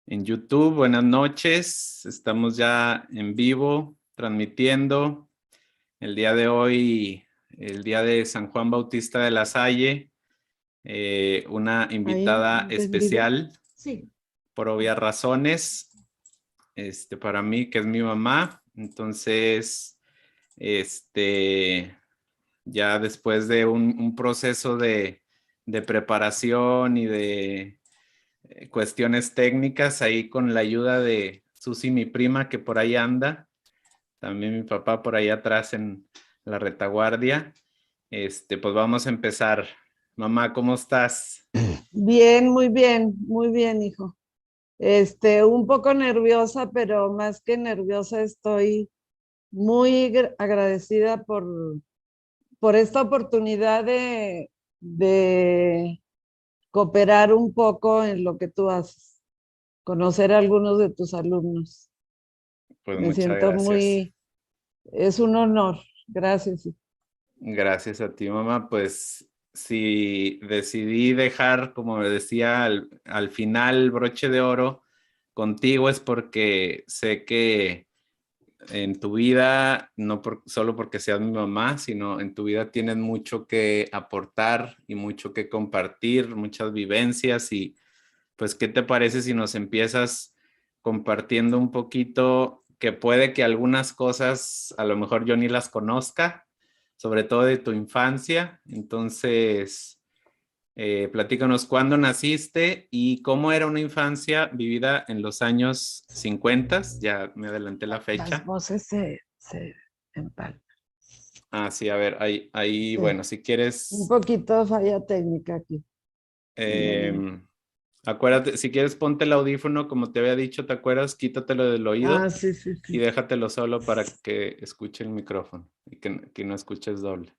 en YouTube. Buenas noches, estamos ya en vivo transmitiendo el día de hoy, el día de San Juan Bautista de la Salle, una invitada especial, sí, por obvias razones, para mí, que es mi mamá. Entonces, ya después de un proceso de preparación y de cuestiones técnicas, ahí con la ayuda de Susi, mi prima, que por ahí anda, también mi papá por ahí atrás en la retaguardia. Pues vamos a empezar. Mamá, ¿cómo estás? bien, muy bien, hijo. Un poco nerviosa, pero más que nerviosa estoy muy agradecida por esta oportunidad de cooperar un poco en lo que tú haces, conocer a algunos de tus alumnos. Pues Me muchas siento gracias. es un honor. Gracias, hijo. Gracias a ti, mamá. Pues si decidí dejar, como decía, al final broche de oro contigo, es porque sé que en tu vida, no solo porque seas mi mamá, sino en tu vida tienes mucho que aportar y mucho que compartir, muchas vivencias. Y pues, ¿qué te parece si nos empiezas compartiendo un poquito, que puede que algunas cosas a lo mejor yo ni las conozca, sobre todo de tu infancia? Entonces, platícanos cuándo naciste y cómo era una infancia vivida en los años 50. Ya me adelanté la Las fecha. voces se empalman. Ah, sí, a ver, ahí, Sí, bueno, si un quieres, poquito falla técnica aquí. eh, acuérdate, si quieres ponte el audífono, como te había dicho, ¿te acuerdas? Quítatelo del Ah, oído sí, sí, y sí. déjatelo solo para que escuche el micrófono y que no escuches doble.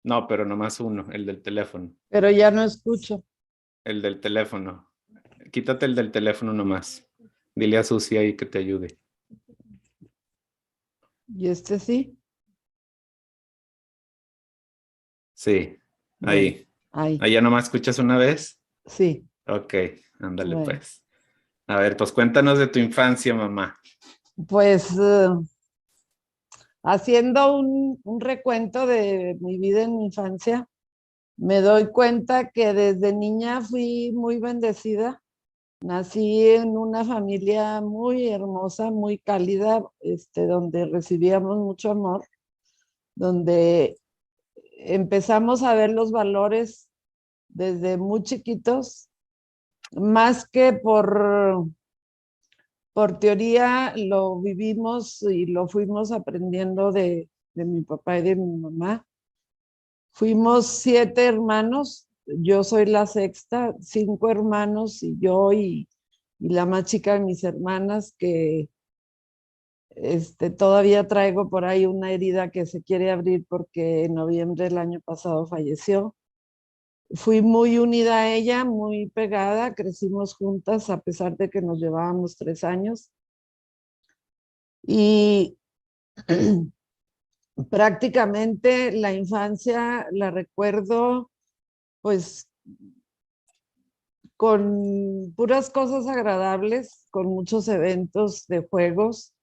No, pero nomás uno, el del teléfono. Pero ya no escucho. El del teléfono. Quítate el del teléfono nomás. Dile a Susi ahí que te ayude. ¿Y sí? Sí, Bueno, ahí. ahí, ¿Ahí ya nomás escuchas una vez? sí. Ok, ándale Bueno, pues. A ver, pues cuéntanos de tu infancia, mamá. pues haciendo un recuento de mi vida en mi infancia, me doy cuenta que desde niña fui muy bendecida. Nací en una familia muy hermosa, muy cálida, donde recibíamos mucho amor, donde empezamos a ver los valores desde muy chiquitos, más que por teoría lo vivimos y lo fuimos aprendiendo de mi papá y de mi mamá. Fuimos 7 hermanos, yo soy la sexta, 5 hermanos y yo y la más chica de mis hermanas, que todavía traigo por ahí una herida que se quiere abrir porque en noviembre del año pasado falleció. Fui muy unida a ella, muy pegada, crecimos juntas a pesar de que nos llevábamos 3 años. Y prácticamente la infancia la recuerdo pues con puras cosas agradables, con muchos eventos de juegos,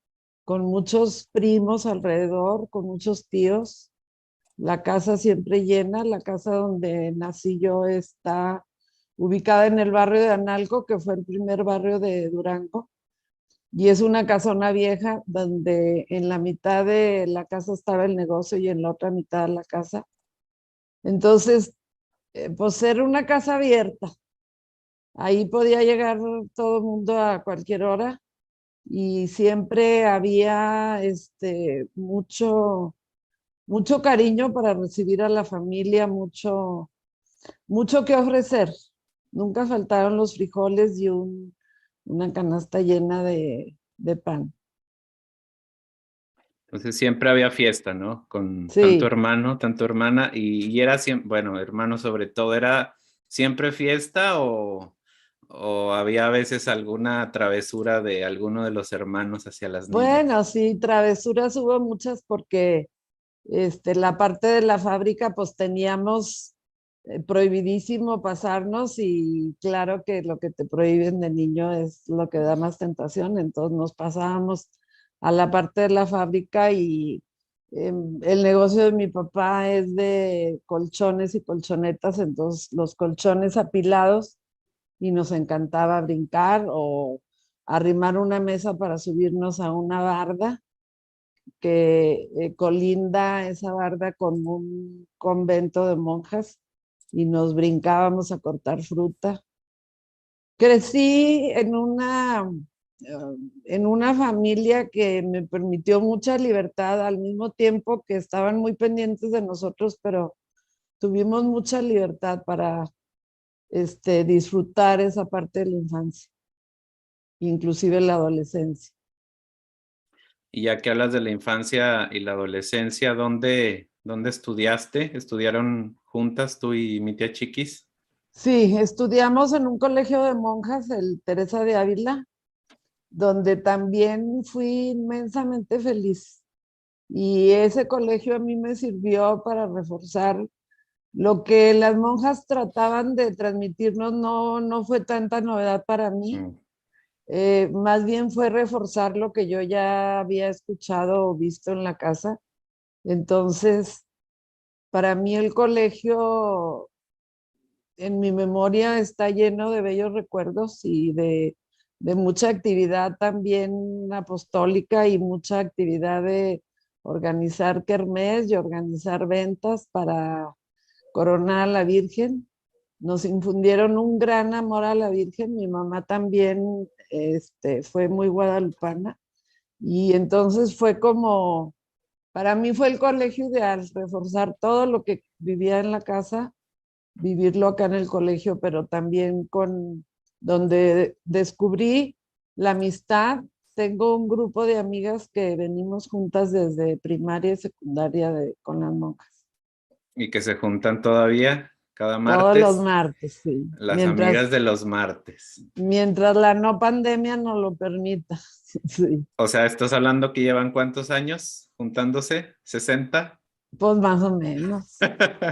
con muchos primos alrededor, con muchos tíos. La casa siempre llena, la casa donde nací yo está ubicada en el barrio de Analco, que fue el primer barrio de Durango, y es una casona vieja donde en la mitad de la casa estaba el negocio y en la otra mitad la casa. Entonces, pues era una casa abierta. Ahí podía llegar todo el mundo a cualquier hora y siempre había mucho cariño para recibir a la familia, mucho que ofrecer. Nunca faltaron los frijoles y una canasta llena de pan. Entonces siempre había fiesta, ¿no? Con tanto Sí, hermano, tanto hermana, y era siempre, bueno, hermano sobre todo, ¿era siempre fiesta o había a veces alguna travesura de alguno de los hermanos hacia las niñas? bueno, sí, travesuras hubo muchas porque la parte de la fábrica pues teníamos prohibidísimo pasarnos y claro que lo que te prohíben de niño es lo que da más tentación, entonces nos pasábamos a la parte de la fábrica y el negocio de mi papá es de colchones y colchonetas, entonces los colchones apilados y nos encantaba brincar o arrimar una mesa para subirnos a una barda que colinda esa barda con un convento de monjas y nos brincábamos a cortar fruta. Crecí en una familia que me permitió mucha libertad al mismo tiempo que estaban muy pendientes de nosotros, pero tuvimos mucha libertad para disfrutar esa parte de la infancia, inclusive la adolescencia. Y ya que hablas de la infancia y la adolescencia, ¿dónde estudiaste? ¿Estudiaron juntas tú y mi tía Chiquis? Sí, estudiamos en un colegio de monjas, el Teresa de Ávila, donde también fui inmensamente feliz. Y ese colegio a mí me sirvió para reforzar lo que las monjas trataban de transmitirnos, no fue tanta novedad para mí, Mm. más bien fue reforzar lo que yo ya había escuchado o visto en la casa. Entonces, para mí el colegio en mi memoria está lleno de bellos recuerdos y de mucha actividad también apostólica y mucha actividad de organizar kermés y organizar ventas para coronar a la Virgen. Nos infundieron un gran amor a la Virgen. Mi mamá también fue muy guadalupana y entonces fue como, para mí fue el colegio ideal, reforzar todo lo que vivía en la casa, vivirlo acá en el colegio, pero también con donde descubrí la amistad. Tengo un grupo de amigas que venimos juntas desde primaria y secundaria con las monjas. Y que se juntan todavía cada Todos los martes, martes, sí. las amigas de los martes. Mientras la no pandemia nos lo permita. Sí. O sea, ¿estás hablando que llevan cuántos años juntándose? ¿60? Pues más o menos.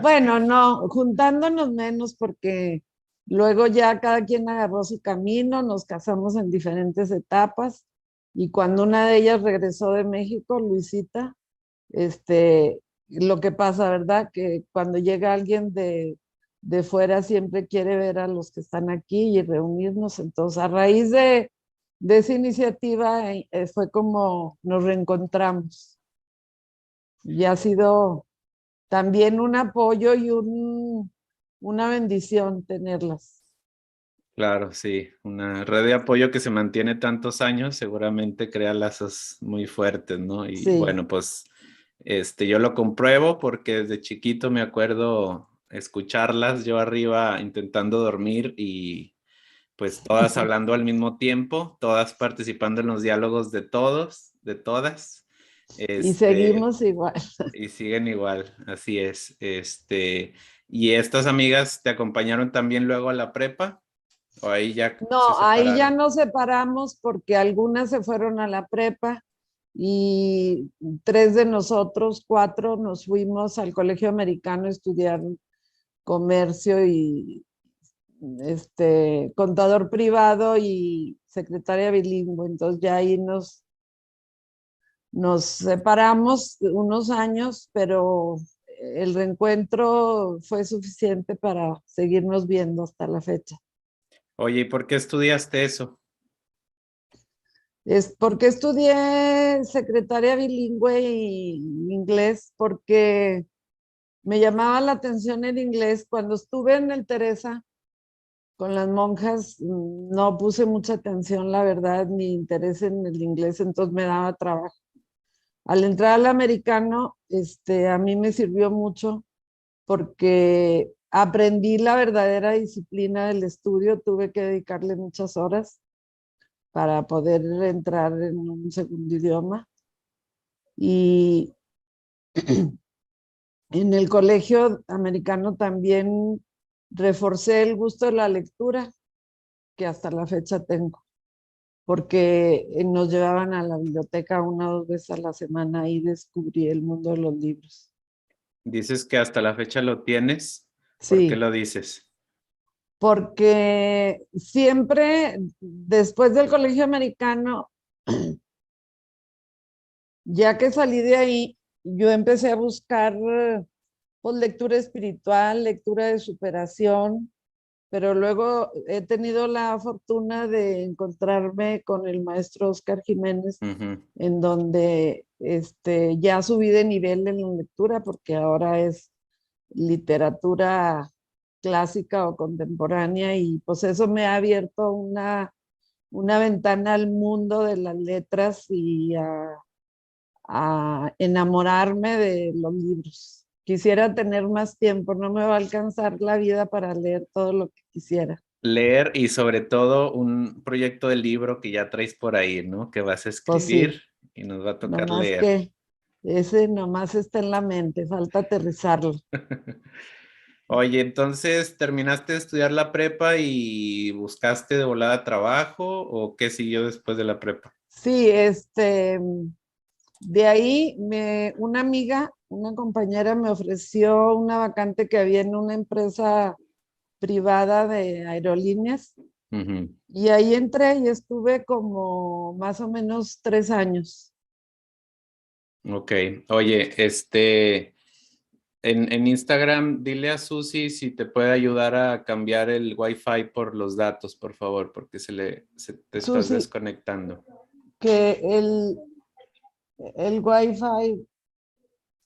Bueno, no, juntándonos menos porque luego ya cada quien agarró su camino, nos casamos en diferentes etapas y cuando una de ellas regresó de México, Luisita, lo que pasa, ¿verdad? Que cuando llega alguien de fuera siempre quiere ver a los que están aquí y reunirnos. Entonces, a raíz de esa iniciativa fue como nos reencontramos y ha sido también un apoyo y una bendición tenerlas. Claro, sí, una red de apoyo que se mantiene tantos años, seguramente crea lazos muy fuertes, ¿no? Y Sí, bueno, pues yo lo compruebo porque desde chiquito me acuerdo escucharlas yo arriba intentando dormir y pues todas hablando al mismo tiempo, todas participando en los diálogos de todos, de todas. y Este, seguimos igual. y siguen igual, así es. ¿Y estas amigas te acompañaron también luego a la prepa? ¿O ahí ya se No, ahí ya separaron? nos separamos porque algunas se fueron a la prepa y tres de nosotros, cuatro, nos fuimos al Colegio Americano a estudiar comercio y contador privado y secretaria bilingüe. Entonces ya ahí nos separamos unos años, pero el reencuentro fue suficiente para seguirnos viendo hasta la fecha. Oye, ¿y por qué estudiaste eso? Es porque estudié secretaria bilingüe y inglés, porque me llamaba la atención el inglés. Cuando estuve en el Teresa con las monjas, no puse mucha atención, la verdad, ni interés en el inglés, entonces me daba trabajo. Al entrar al americano, a mí me sirvió mucho porque aprendí la verdadera disciplina del estudio, tuve que dedicarle muchas horas para poder entrar en un segundo idioma. Y en el colegio americano también reforcé el gusto de la lectura, que hasta la fecha tengo, porque nos llevaban a la biblioteca una o dos veces a la semana y descubrí el mundo de los libros. Dices que hasta la fecha lo tienes. ¿Por qué Sí, lo dices? porque siempre después del colegio americano, ya que salí de ahí, yo empecé a buscar pues, lectura espiritual, lectura de superación, pero luego he tenido la fortuna de encontrarme con el maestro Oscar Jiménez, Ujú. en donde ya subí de nivel en la lectura, porque ahora es literatura clásica o contemporánea, y pues eso me ha abierto una ventana al mundo de las letras y a enamorarme de los libros. Quisiera tener más tiempo, no me va a alcanzar la vida para leer todo lo que quisiera. Leer y sobre todo un proyecto de libro que ya traes por ahí, ¿no? Que vas a Pues escribir sí, y nos va a tocar nomás leer. que ese nomás está en la mente, falta aterrizarlo. Oye, entonces, ¿terminaste de estudiar la prepa y buscaste de volada trabajo o qué siguió después de la prepa? Sí, de ahí una amiga, una compañera me ofreció una vacante que había en una empresa privada de aerolíneas, Ujú. y ahí entré y estuve como más o menos 3 años. Ok, oye, en Instagram, dile a Susi si te puede ayudar a cambiar el Wi-Fi por los datos, por favor, porque se te estás Susi, desconectando. que el Wi-Fi,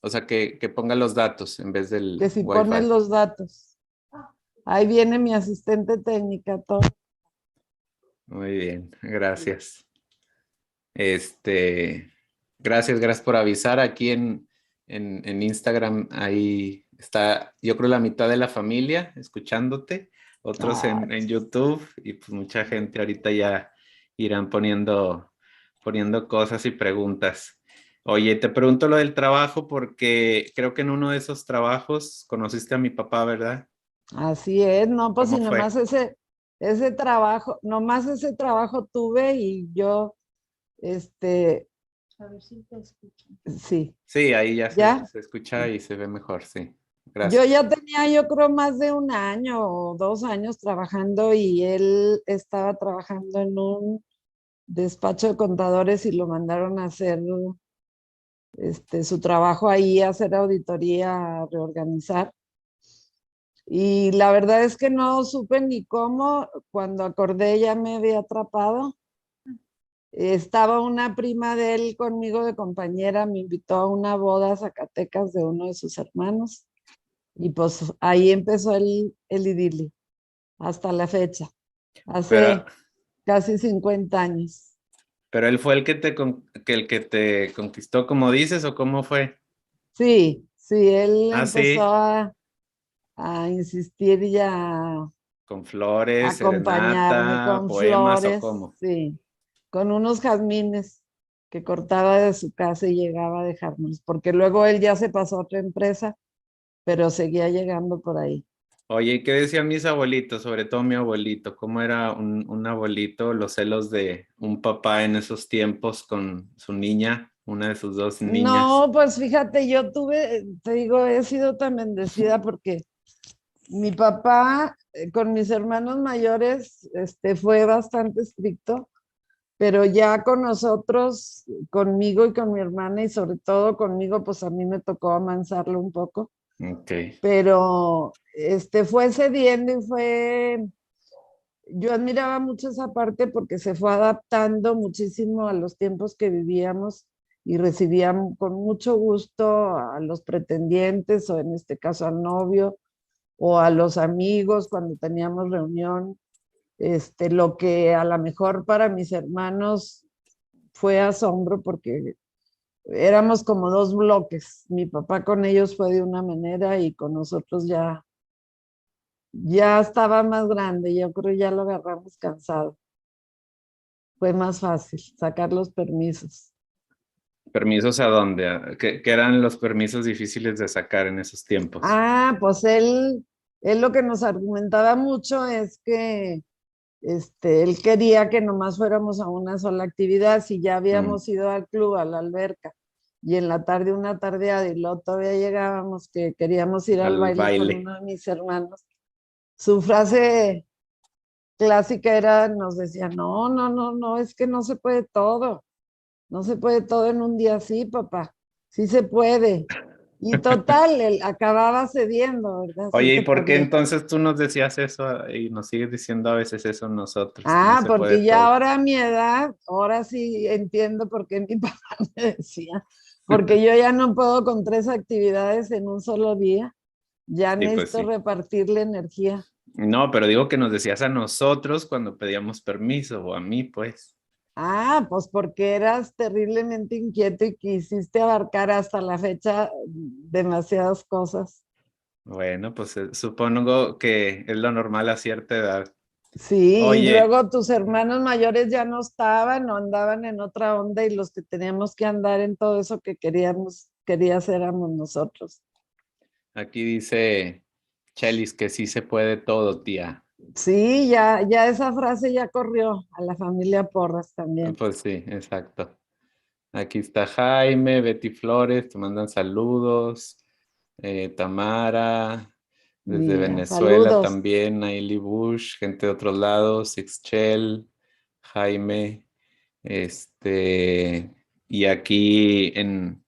O sea, que ponga los datos en vez del que si pones Wi-Fi. los datos. Ahí viene mi asistente técnica, todo. Muy bien, gracias. Este, gracias por avisar. Aquí en Instagram, ahí está, yo creo, la mitad de la familia escuchándote, otros Ah, en YouTube y pues mucha gente ahorita ya irán poniendo cosas y preguntas. Oye, te pregunto lo del trabajo porque creo que en uno de esos trabajos conociste a mi papá, ¿verdad? así es, no, pues si ¿Cómo fue? nomás ese trabajo tuve, y yo, este, sí, Sí, ahí ya ya. se escucha y se ve mejor, sí. Yo Gracias. ya tenía, yo creo, más de un año o 2 años trabajando, y él estaba trabajando en un despacho de contadores y lo mandaron a hacer su trabajo ahí, a hacer auditoría, a reorganizar. Y la verdad es que no supe ni cómo, cuando acordé ya me había atrapado. Estaba una prima de él conmigo de compañera, me invitó a una boda a Zacatecas de uno de sus hermanos, y pues ahí empezó el idilio hasta la fecha, Pero, hace casi 50 años. pero él fue el que te conquistó, como dices, ¿o cómo fue? Sí, sí, él Ah, empezó sí, a insistir y a con flores, acompañarme serenata, con poemas o flores, cómo. sí, con unos jazmines que cortaba de su casa y llegaba a dejármelos, porque luego él ya se pasó a otra empresa, pero seguía llegando por ahí. Oye, ¿y qué decían mis abuelitos? Sobre todo mi abuelito, ¿cómo era un abuelito? Los celos de un papá en esos tiempos con su niña, una de sus dos niñas. No, pues fíjate, yo tuve, te digo, he sido tan bendecida porque mi papá con mis hermanos mayores fue bastante estricto, pero ya con nosotros, conmigo y con mi hermana, y sobre todo conmigo, pues a mí me tocó amansarlo un poco, Ok, pero fue cediendo y fue, yo admiraba mucho esa parte porque se fue adaptando muchísimo a los tiempos que vivíamos, y recibía con mucho gusto a los pretendientes, o en este caso al novio, o a los amigos cuando teníamos reunión. Lo que a lo mejor para mis hermanos fue asombro, porque éramos como dos bloques. Mi papá con ellos fue de una manera, y con nosotros ya estaba más grande, yo creo ya lo agarramos cansado. Fue más fácil sacar los permisos. ¿permisos a dónde? ¿Qué eran los permisos difíciles de sacar en esos tiempos? Ah, pues él lo que nos argumentaba mucho es que él quería que nomás fuéramos a una sola actividad, si ya Mm, habíamos ido al club, a la alberca, y en la tarde una tardeada y luego todavía llegábamos que queríamos ir al al baile con baile. uno de mis hermanos. Su frase clásica era, nos decía, no, no, no, no, es que no se puede todo, no se puede todo en un día así, papá, sí se puede. Y total, él acababa cediendo, ¿verdad? Sí Oye, ¿y se por qué podía. entonces tú nos decías eso y nos sigues diciendo a veces eso nosotros, que no Ah, se puede porque ya todo? ahora a mi edad, ahora sí entiendo por qué mi papá me decía, porque yo ya no puedo con 3 actividades en un solo día, ya Sí, pues necesito sí. repartir la energía. No, pero digo que nos decías a nosotros cuando pedíamos permiso, o a mí, pues. Ah, pues porque eras terriblemente inquieto y quisiste abarcar hasta la fecha demasiadas cosas. Bueno, pues supongo que es lo normal a cierta edad. Sí, y Oye, luego tus hermanos mayores ya no estaban o andaban en otra onda y los que teníamos que andar en todo eso que querías éramos nosotros. aquí dice Chelis que sí se puede todo, tía. Sí, ya esa frase ya corrió a la familia Porras también. Pues sí, exacto. Aquí está Jaime, Betty Flores, te mandan saludos. Tamara, desde Mira, Venezuela saludos. también, Naili Bush, gente de otros lados, Ixchel, Jaime, y aquí en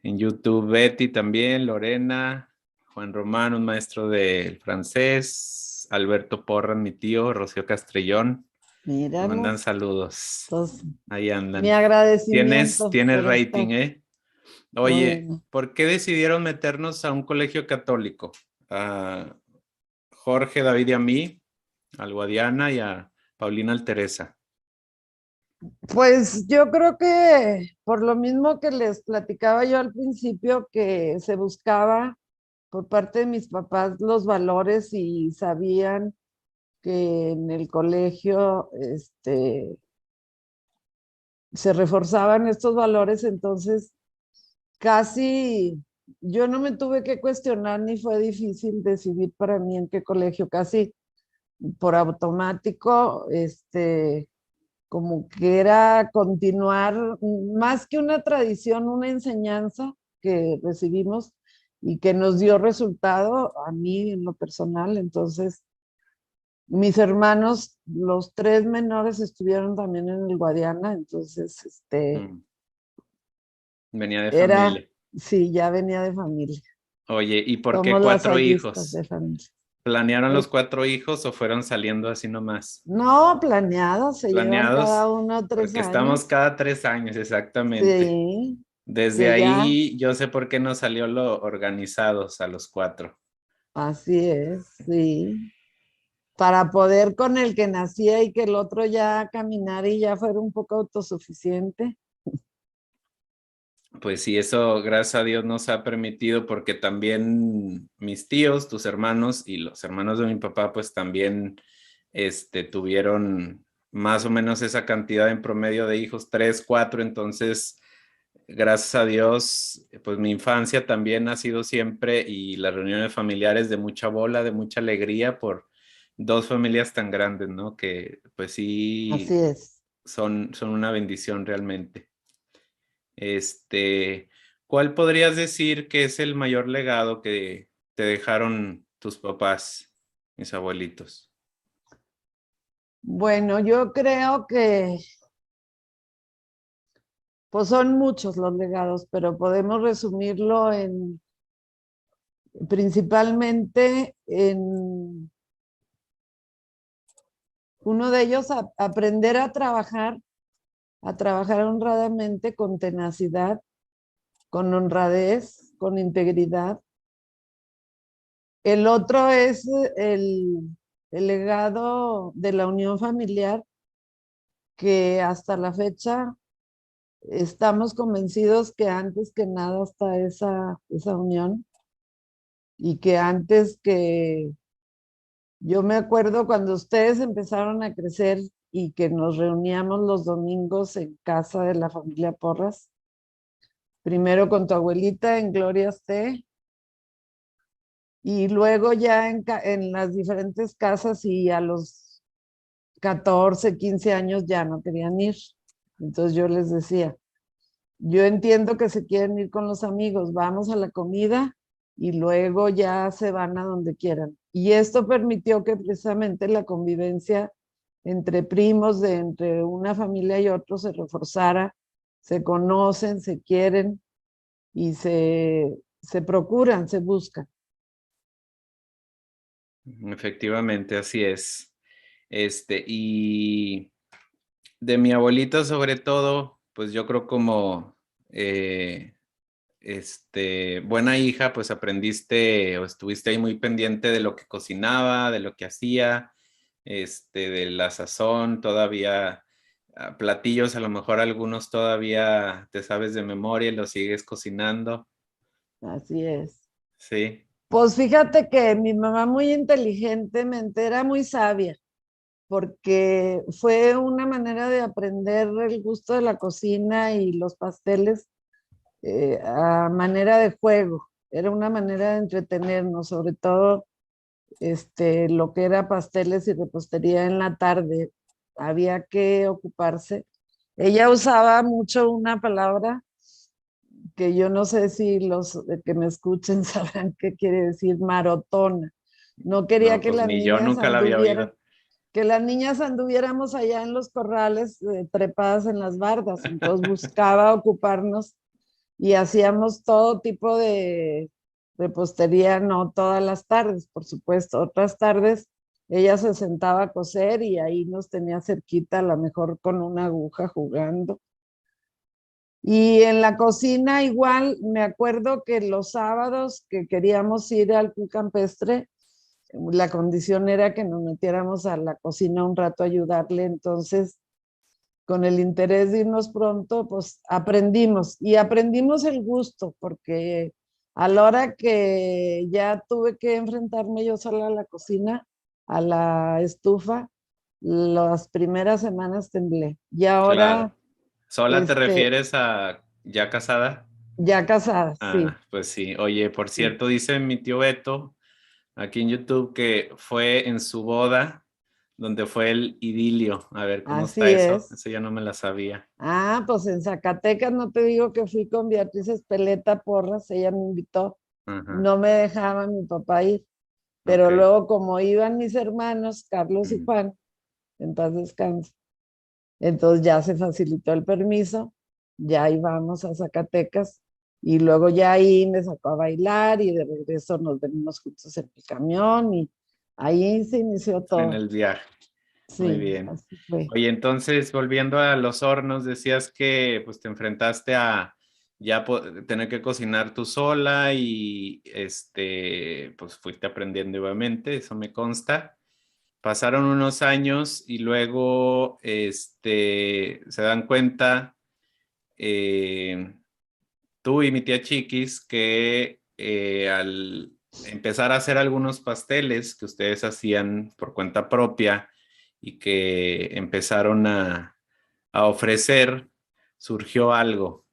YouTube, Betty también, Lorena, Juan Román, un maestro del francés, Alberto Porras, mi tío, Rocío Castrellón, te mandan Míranos. saludos. Entonces, Ahí mi andan. agradecimiento Tienes por estar. rating, ¿eh? Oye, Bueno, ¿por qué decidieron meternos a un colegio católico? A Jorge, David y a mí, al Guadiana y a Paulina Alteresa. pues yo creo que por lo mismo que les platicaba yo al principio, que se buscaba por parte de mis papás los valores y sabían que en el colegio se reforzaban estos valores, entonces casi yo no me tuve que cuestionar ni fue difícil decidir para mí en qué colegio, casi por automático, como que era continuar más que una tradición, una enseñanza que recibimos y que nos dio resultado a mí en lo personal. Entonces, mis hermanos, los 3 menores estuvieron también en el Guadiana, entonces, Mm, venía de era, familia. sí, ya venía de familia. Oye, ¿y por qué Somos cuatro lasallistas hijos? de familia. ¿Planearon los Pues 4 hijos o fueron saliendo así nomás? no, planeados, se llevan Planeados, cada uno tres porque estamos años. cada 3 años, exactamente. Sí, Desde que ya, ahí yo sé por qué nos salió lo organizados a los 4. así es, sí. Para poder con el que nacía y que el otro ya caminara y ya fuera un poco autosuficiente. Pues sí, eso gracias a Dios nos ha permitido porque también mis tíos, tus hermanos y los hermanos de mi papá, pues también tuvieron más o menos esa cantidad en promedio de hijos, 3, 4. Entonces, gracias a Dios, pues mi infancia también ha sido siempre y las reuniones familiares de mucha bola, de mucha alegría por dos familias tan grandes, ¿no? Que pues Así sí es. son una bendición realmente. Este, ¿Cuál podrías decir que es el mayor legado que te dejaron tus papás, mis abuelitos? Bueno, yo creo que pues son muchos los legados, pero podemos resumirlo en principalmente en uno de ellos, aprender a trabajar honradamente, con tenacidad, con honradez, con integridad. El otro es el legado de la unión familiar, que hasta la fecha estamos convencidos que antes que nada está esa unión y que antes que yo me acuerdo cuando ustedes empezaron a crecer y que nos reuníamos los domingos en casa de la familia Porras, primero con tu abuelita en Gloria esté, y luego ya en las diferentes casas, y a los 14 15 años ya no querían ir. Entonces yo les decía, Yo entiendo que se quieren ir con los amigos, vamos a la comida y luego ya se van a donde quieran. Y esto permitió que precisamente la convivencia entre primos, de entre una familia y otro, se reforzara, se conocen, se quieren y se procuran, se buscan. Efectivamente, así es. Y de mi abuelito sobre todo, pues yo creo como eh, buena hija, pues aprendiste o estuviste ahí muy pendiente de lo que cocinaba, de lo que hacía, de la sazón, todavía platillos, a lo mejor algunos todavía te sabes de memoria y los sigues cocinando. Así es. Sí. Pues fíjate que mi mamá muy inteligentemente era muy sabia, porque fue una manera de aprender el gusto de la cocina y los pasteles a manera de juego. Era una manera de entretenernos, sobre todo lo que era pasteles y repostería en la tarde. Había que ocuparse. Ella usaba mucho una palabra que yo no sé si los que me escuchen sabrán qué quiere decir marotona. No quería No, que pues las ni yo niñas nunca la había anduvieran, oído. que las niñas anduviéramos allá en los corrales trepadas en las bardas. Entonces buscaba ocuparnos y hacíamos todo tipo de repostería, no todas las tardes, por supuesto. Otras tardes ella se sentaba a coser y ahí nos tenía cerquita, a lo mejor con una aguja jugando. Y en la cocina igual, me acuerdo que los sábados que queríamos ir al campestre, la condición era que nos metiéramos a la cocina un rato a ayudarle, entonces con el interés de irnos pronto, pues aprendimos y aprendimos el gusto, porque a la hora que ya tuve que enfrentarme yo sola a la cocina, a la estufa, las primeras semanas temblé. Y Claro. ahora, ¿Sola te este, refieres a ya casada? ya casada, sí, Ah, pues sí. Oye, por sí. cierto, dice mi tío Beto aquí en YouTube que fue en su boda donde fue el idilio. A ver, ¿cómo está Así eso? es. Eso ya no me la sabía. Ah, pues en Zacatecas no te digo que fui con Beatriz Espeleta Porras, ella me invitó, Ajá, no me dejaba mi papá ir, pero ok. luego como iban mis hermanos, Carlos y Mm. Juan, en paz descanse, entonces ya se facilitó el permiso, ya íbamos a Zacatecas y luego ya ahí me sacó a bailar y de regreso nos venimos juntos en el camión y ahí se inició En todo. el viaje. Muy Sí, bien. así fue. Oye, entonces, volviendo a los hornos, decías que pues te enfrentaste a ya tener que cocinar tú sola y pues fuiste aprendiendo obviamente, eso me consta. Pasaron unos años y luego se dan cuenta eh, tú y mi tía Chiquis que al empezar a hacer algunos pasteles que ustedes hacían por cuenta propia y que empezaron a ofrecer, surgió algo.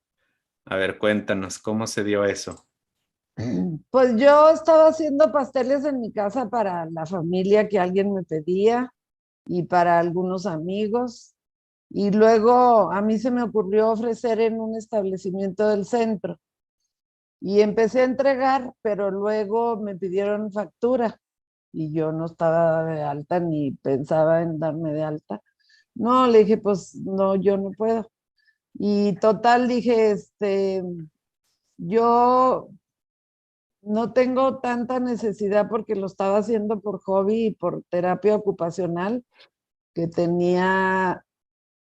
A ver, cuéntanos, ¿cómo se dio eso? Pues yo estaba haciendo pasteles en mi casa para la familia que alguien me pedía y para algunos amigos. Y luego a mí se me ocurrió ofrecer en un establecimiento del centro y empecé a entregar, pero luego me pidieron factura y yo no estaba de alta ni pensaba en darme de alta. No, le dije, pues no, yo no puedo. Y total dije, yo no tengo tanta necesidad porque lo estaba haciendo por hobby y por terapia ocupacional, que tenía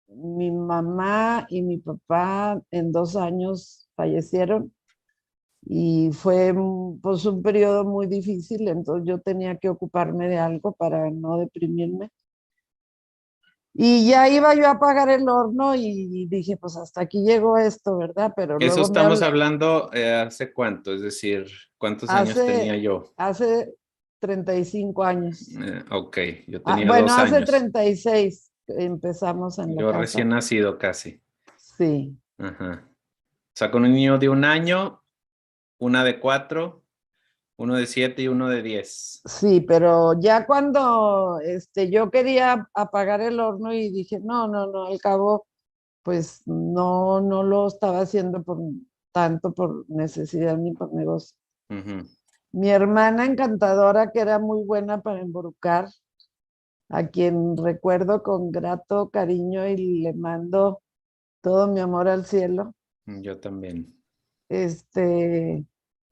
mi mamá y mi papá en 2 años fallecieron y fue pues un periodo muy difícil, entonces yo tenía que ocuparme de algo para no deprimirme. Y ya iba yo a pagar el horno y dije, pues hasta aquí llegó esto, ¿verdad? Pero Eso luego me estamos habla, hablando hace cuánto, es decir, ¿cuántos años tenía hace, yo? hace 35 años. Ok, yo Ah, tenía bueno, dos hace años. 36 que empezamos en la Yo casa. recién nacido casi. Sí, Ajá. O sea, con un niño de 1 año, una de 4, uno de 7 y uno de 10. sí, pero ya cuando yo quería apagar el horno y dije, no, no, no, al cabo, pues no lo estaba haciendo tanto por necesidad ni por negocio. Ujú. Mi hermana encantadora, que era muy buena para embrucar, a quien recuerdo con grato cariño y le mando todo mi amor al cielo. Yo también. Este,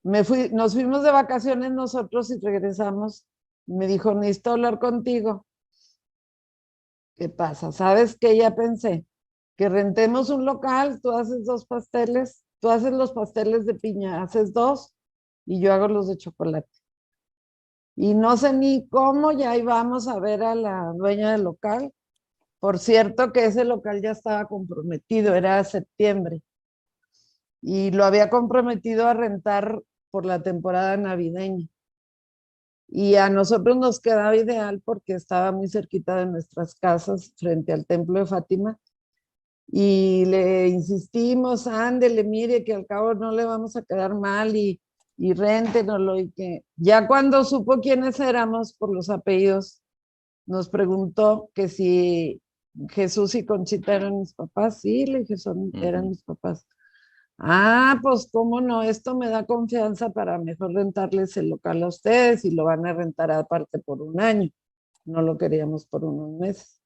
nos fuimos de vacaciones nosotros y regresamos. Me dijo, necesito hablar contigo. ¿Qué pasa? ¿Sabes qué? Ya pensé que rentemos un local, tú haces 2 pasteles, tú haces los pasteles de piña, haces 2 y yo hago los de chocolate. Y no sé ni cómo, ya íbamos a ver a la dueña del local. Por cierto que ese local ya estaba comprometido, era septiembre, y lo había comprometido a rentar por la temporada navideña. Y a nosotros nos quedaba ideal porque estaba muy cerquita de nuestras casas, frente al templo de Fátima. Y le insistimos, ándele, mire, que al cabo no le vamos a quedar mal y réntenoslo. Y que ya cuando supo quiénes éramos por los apellidos, nos preguntó que si Jesús y Conchita eran mis papás. Sí, le dije, eran Ujú. mis papás. Ah, pues cómo no, esto me da confianza para mejor rentarles el local a ustedes y lo van a rentar aparte por un año. No lo queríamos por unos meses.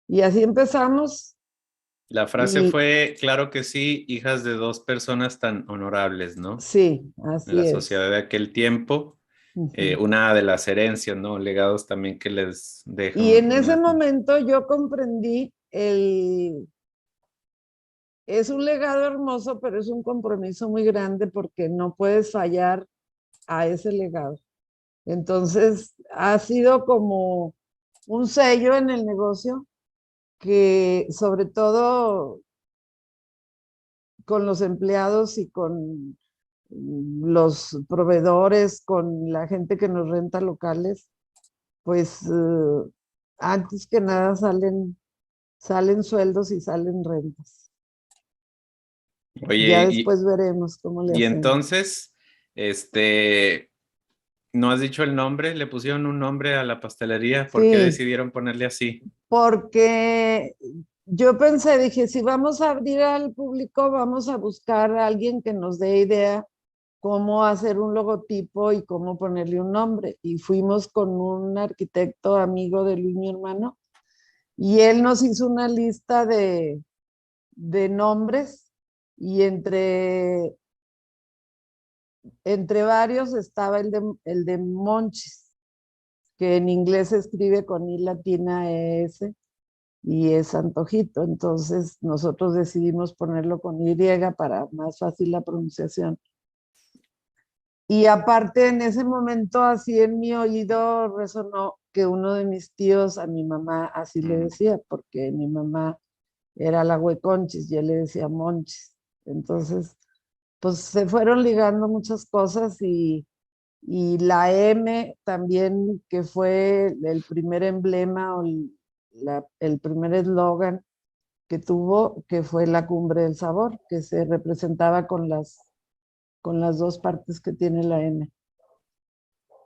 Y así empezamos La frase y fue, claro que sí, hijas de dos personas tan honorables, ¿no? sí, En así la es. sociedad de aquel tiempo, Ujú. una de las herencias, ¿no? Legados también que les deja Y en ese una... momento yo comprendí es un legado hermoso, pero es un compromiso muy grande porque no puedes fallar a ese legado. Entonces, ha sido como un sello en el negocio que sobre todo con los empleados y con los proveedores, con la gente que nos renta locales, pues antes que nada salen sueldos y salen rentas. Ya Oye, después veremos cómo le y hacemos. entonces, este, ¿no has dicho el nombre? ¿Le pusieron un nombre a la pastelería? ¿Por qué Sí, decidieron ponerle así? porque yo pensé, dije, si vamos a abrir al público, vamos a buscar a alguien que nos dé idea cómo hacer un logotipo y cómo ponerle un nombre. Y fuimos con un arquitecto amigo de Luis, mi hermano, y él nos hizo una lista de nombres y entre varios estaba el de Monchis, que en inglés se escribe con I latina ES y es antojito. Entonces nosotros decidimos ponerlo con Y para más fácil la pronunciación. Y aparte en ese momento así en mi oído resonó que uno de mis tíos a mi mamá así le Mm. decía, porque mi mamá era la hueconchis y él le decía monchis. Entonces, pues se fueron ligando muchas cosas y la M también, que fue el primer emblema o el primer eslogan que tuvo, que fue la cumbre del sabor, que se representaba con las 2 partes que tiene la M.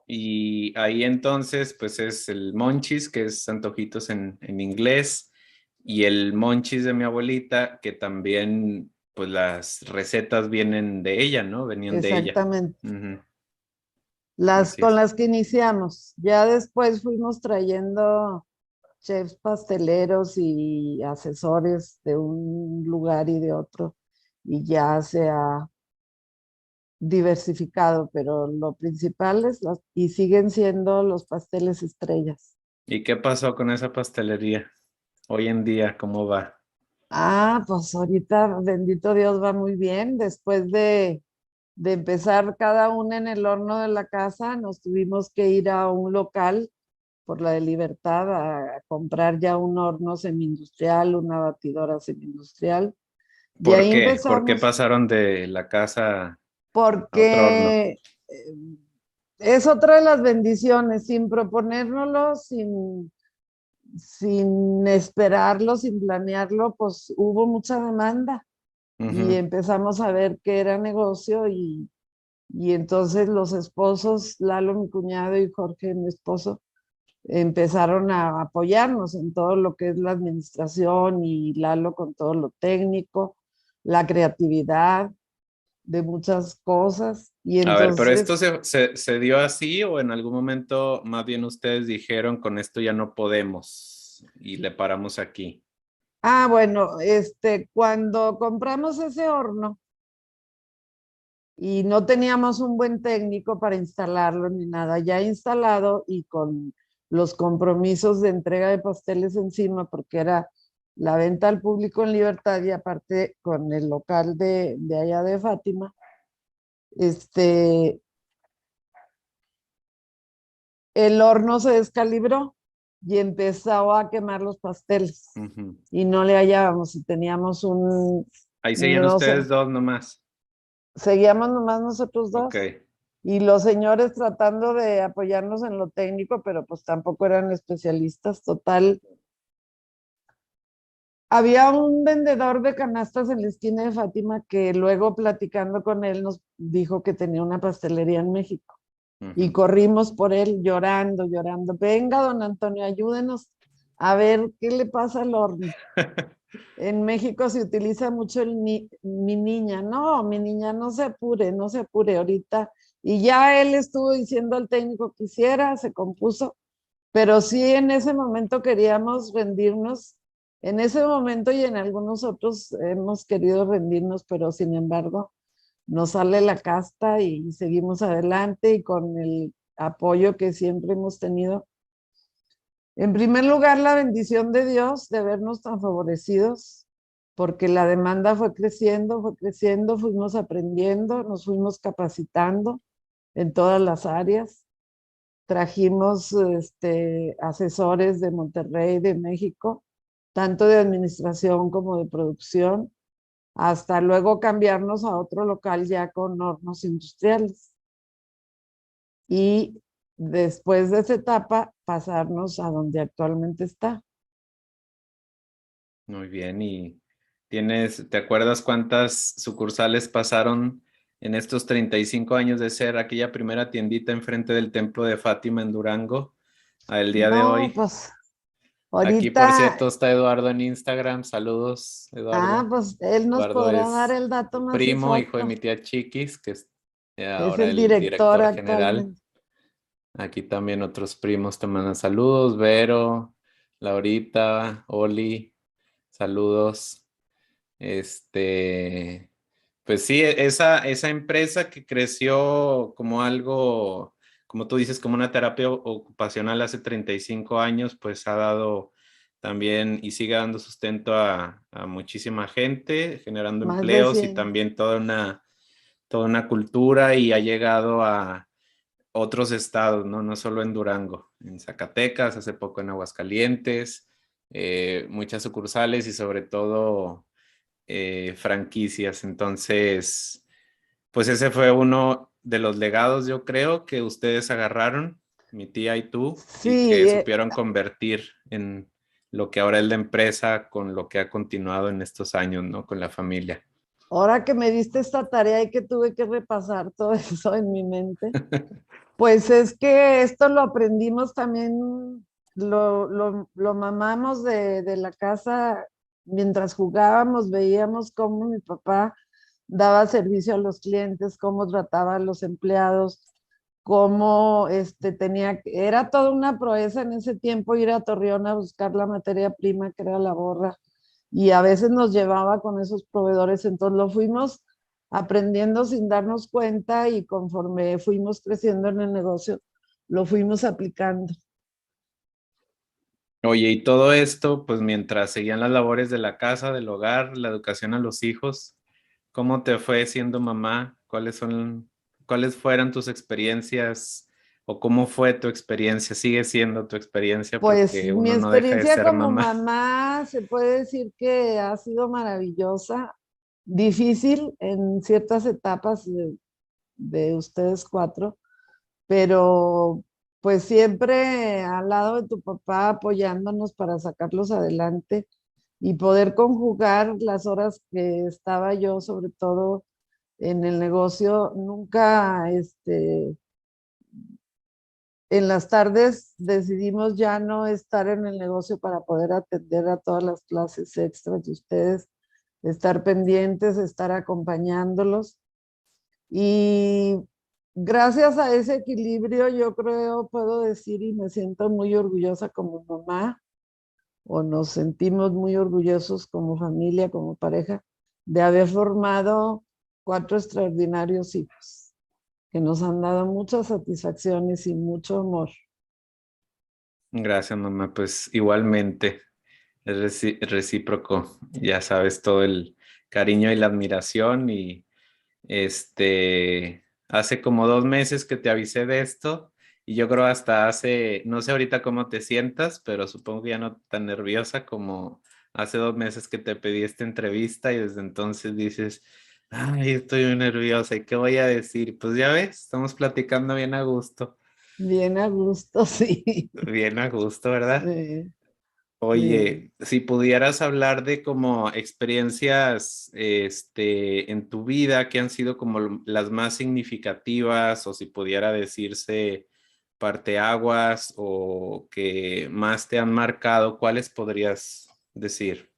Y ahí entonces, pues es el monchis, que es antojitos en inglés, y el monchis de mi abuelita, que también, pues las recetas vienen de ella, ¿no? Venían de ella. Exactamente. Ujú. Las Así con es. las que iniciamos. Ya después fuimos trayendo chefs pasteleros y asesores de un lugar y de otro, y ya se ha diversificado, pero lo principal y siguen siendo los pasteles estrellas. ¿Y qué pasó con esa pastelería? Hoy en día, ¿cómo va? Ah, pues ahorita, bendito Dios, va muy bien. Después de empezar cada una en el horno de la casa, nos tuvimos que ir a un local por la de Libertad a comprar ya un horno semi-industrial, una batidora semi-industrial. Y ¿Por ahí qué? ¿Por qué empezamos, pasaron de la casa a otro horno? porque es otra de las bendiciones, sin proponérnoslo, sin esperarlo, sin planearlo, pues hubo mucha demanda y Ujú. empezamos a ver que era negocio y entonces los esposos, Lalo, mi cuñado, y Jorge, mi esposo, empezaron a apoyarnos en todo lo que es la administración y Lalo con todo lo técnico, la creatividad de muchas cosas. Y A ver, pero esto entonces, se dio así o en algún momento más bien ustedes dijeron con esto ya no podemos y le paramos aquí. bueno, cuando compramos ese horno y no teníamos un buen técnico para instalarlo ni nada, ya instalado y con los compromisos de entrega de pasteles encima, porque era la venta al público en libertad y aparte con el local de allá de Fátima, este, el horno se descalibró y empezó a quemar los pasteles Ujú. y no le hallábamos y teníamos Ahí seguían no sé, ustedes dos nomás. seguíamos nomás nosotros Ok. dos y los señores tratando de apoyarnos en lo técnico, pero pues tampoco eran especialistas. Total, había un vendedor de canastas en la esquina de Fátima que luego platicando con él nos dijo que tenía una pastelería en México y Ujú. corrimos por él llorando, llorando. Venga, don Antonio, ayúdenos a ver qué le pasa al horno. En México se utiliza mucho mi niña. No, mi niña, no se apure, no se apure ahorita. Y ya él estuvo diciendo al técnico que hiciera, se compuso, pero sí en ese momento queríamos rendirnos. En ese momento y en algunos otros hemos querido rendirnos, pero sin embargo nos sale la casta y seguimos adelante y con el apoyo que siempre hemos tenido. En primer lugar, la bendición de Dios de vernos tan favorecidos, porque la demanda fue creciendo, fuimos aprendiendo, nos fuimos capacitando en todas las áreas. Trajimos asesores de Monterrey, de México, tanto de administración como de producción, hasta luego cambiarnos a otro local ya con hornos industriales. Y después de esa etapa, pasarnos a donde actualmente está. Muy bien. ¿Y te acuerdas cuántas sucursales pasaron en estos 35 años de ser aquella primera tiendita enfrente del Templo de Fátima en Durango al día de No, hoy? pues Aquí, por ahorita, cierto, está Eduardo en Instagram. Saludos, Eduardo. pues él nos Eduardo podrá dar es el dato mi más primo, hijo de exacto. mi tía Chiquis, que es Es ahora el el director director general. actualmente. Aquí también otros primos te mandan saludos. Vero, Laurita, Oli, saludos. Este, pues sí, esa empresa que creció como algo, como tú dices, como una terapia ocupacional hace 35 años, pues ha dado también y sigue dando sustento a muchísima gente, generando Más de empleos y 100. también toda una cultura y ha llegado a otros estados, ¿no? No solo en Durango, en Zacatecas, hace poco en Aguascalientes, muchas sucursales y sobre todo franquicias. Entonces, pues ese fue uno de los legados, yo creo, que ustedes agarraron, mi tía y tú, y que Sí, supieron convertir en lo que ahora es la empresa con lo que ha continuado en estos años, ¿no? Con la familia. ahora que me diste esta tarea y que tuve que repasar todo eso en mi mente, pues es que esto lo aprendimos también, lo mamamos de la casa mientras jugábamos, veíamos cómo mi papá daba servicio a los clientes, cómo trataba a los empleados, cómo era toda una proeza en ese tiempo ir a Torreón a buscar la materia prima que era la borra y a veces nos llevaba con esos proveedores, entonces lo fuimos aprendiendo sin darnos cuenta y conforme fuimos creciendo en el negocio, lo fuimos aplicando. Oye, y todo esto, pues mientras seguían las labores de la casa, del hogar, la educación a los hijos, ¿cómo te fue siendo mamá? Cuáles fueron tus experiencias o cómo fue tu experiencia? Sigue siendo tu experiencia Pues porque mi uno no deja de experiencia ser como mamá. mamá se puede decir que ha sido maravillosa, difícil en ciertas etapas de ustedes cuatro, pero pues siempre al lado de tu papá apoyándonos para sacarlos adelante y poder conjugar las horas que estaba yo, sobre todo en el negocio, nunca en las tardes decidimos ya no estar en el negocio para poder atender a todas las clases extras de ustedes, estar pendientes, estar acompañándolos. Y gracias a ese equilibrio, yo creo, puedo decir y me siento muy orgullosa como mamá, o nos sentimos muy orgullosos como familia, como pareja, de haber formado 4 extraordinarios hijos que nos han dado muchas satisfacciones y mucho amor. Gracias, mamá. Pues igualmente, es recíproco. Ya sabes, todo el cariño y la admiración. Y hace como 2 meses que te avisé de esto. Y yo creo hasta hace, no sé ahorita cómo te sientas, pero supongo que ya no tan nerviosa como hace 2 meses que te pedí esta entrevista y desde entonces dices, ay, estoy muy nerviosa, ¿y qué voy a decir? Pues ya ves, estamos platicando bien a gusto. Bien a gusto, sí. Bien a gusto, ¿verdad? Sí, sí. Oye, si pudieras hablar de como experiencias, en tu vida que han sido como las más significativas, o si pudiera decirse parteaguas o que más te han marcado, ¿cuáles podrías decir?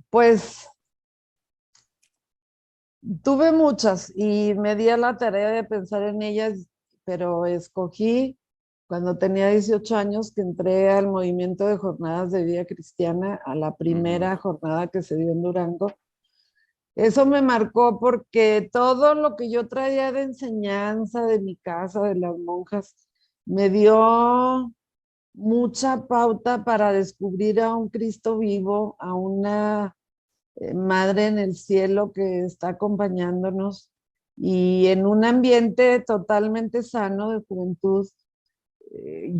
Pues tuve muchas y me di a la tarea de pensar en ellas, pero escogí cuando tenía 18 años que entré al movimiento de jornadas de vida cristiana, a la Ujú. primera jornada que se dio en Durango. Eso me marcó porque todo lo que yo traía de enseñanza de mi casa, de las monjas, me dio mucha pauta para descubrir a un Cristo vivo, a una Madre en el cielo que está acompañándonos y en un ambiente totalmente sano de juventud.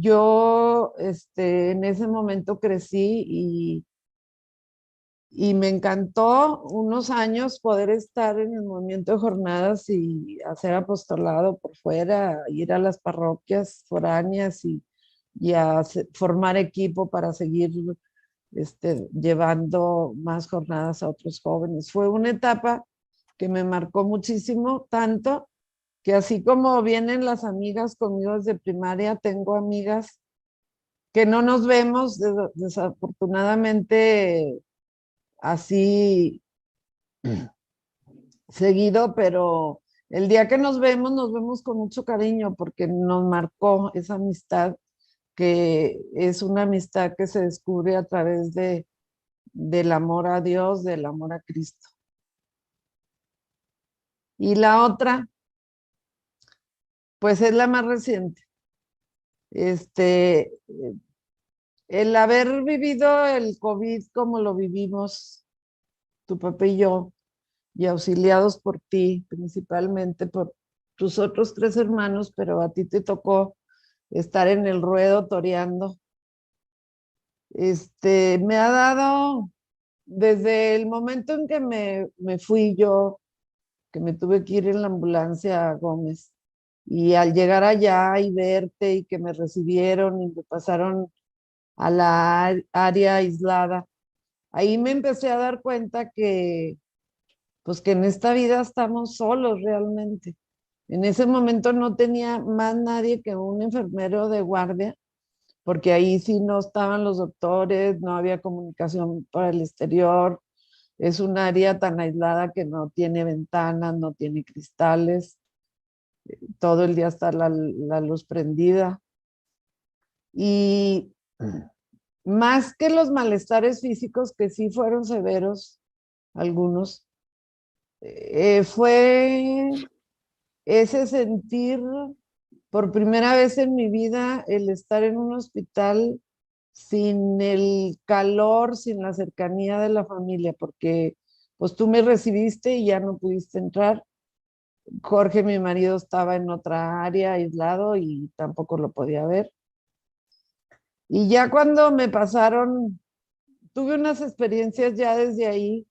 Yo en ese momento crecí y me encantó unos años poder estar en el movimiento de jornadas y hacer apostolado por fuera, ir a las parroquias foráneas y formar equipo para seguir llevando más jornadas a otros jóvenes. Fue una etapa que me marcó muchísimo, tanto que así como vienen las amigas conmigo desde primaria, tengo amigas que no nos vemos desafortunadamente así seguido, pero el día que nos vemos con mucho cariño porque nos marcó esa amistad que es una amistad que se descubre a través del amor a Dios, del amor a Cristo. Y la otra, pues es la más reciente. Este, el haber vivido el COVID como lo vivimos, tu papá y yo, y auxiliados por ti, principalmente por tus otros 3 hermanos, pero a ti te tocó estar en el ruedo toreando. Me ha dado, desde el momento en que me fui yo, que me tuve que ir en la ambulancia a Gómez, y al llegar allá y verte y que me recibieron y me pasaron a la área aislada, ahí me empecé a dar cuenta que, pues que en esta vida estamos solos realmente. En ese momento no tenía más nadie que un enfermero de guardia, porque ahí sí no estaban los doctores, no había comunicación para el exterior. Es un área tan aislada que no tiene ventanas, no tiene cristales, todo el día está la luz prendida. Y más que los malestares físicos, que sí fueron severos, algunos, fue ese sentir por primera vez en mi vida el estar en un hospital sin el calor, sin la cercanía de la familia, porque pues tú me recibiste y ya no pudiste entrar. Jorge, mi marido, estaba en otra área aislado y tampoco lo podía ver. Y ya cuando me pasaron, tuve unas experiencias ya desde ahí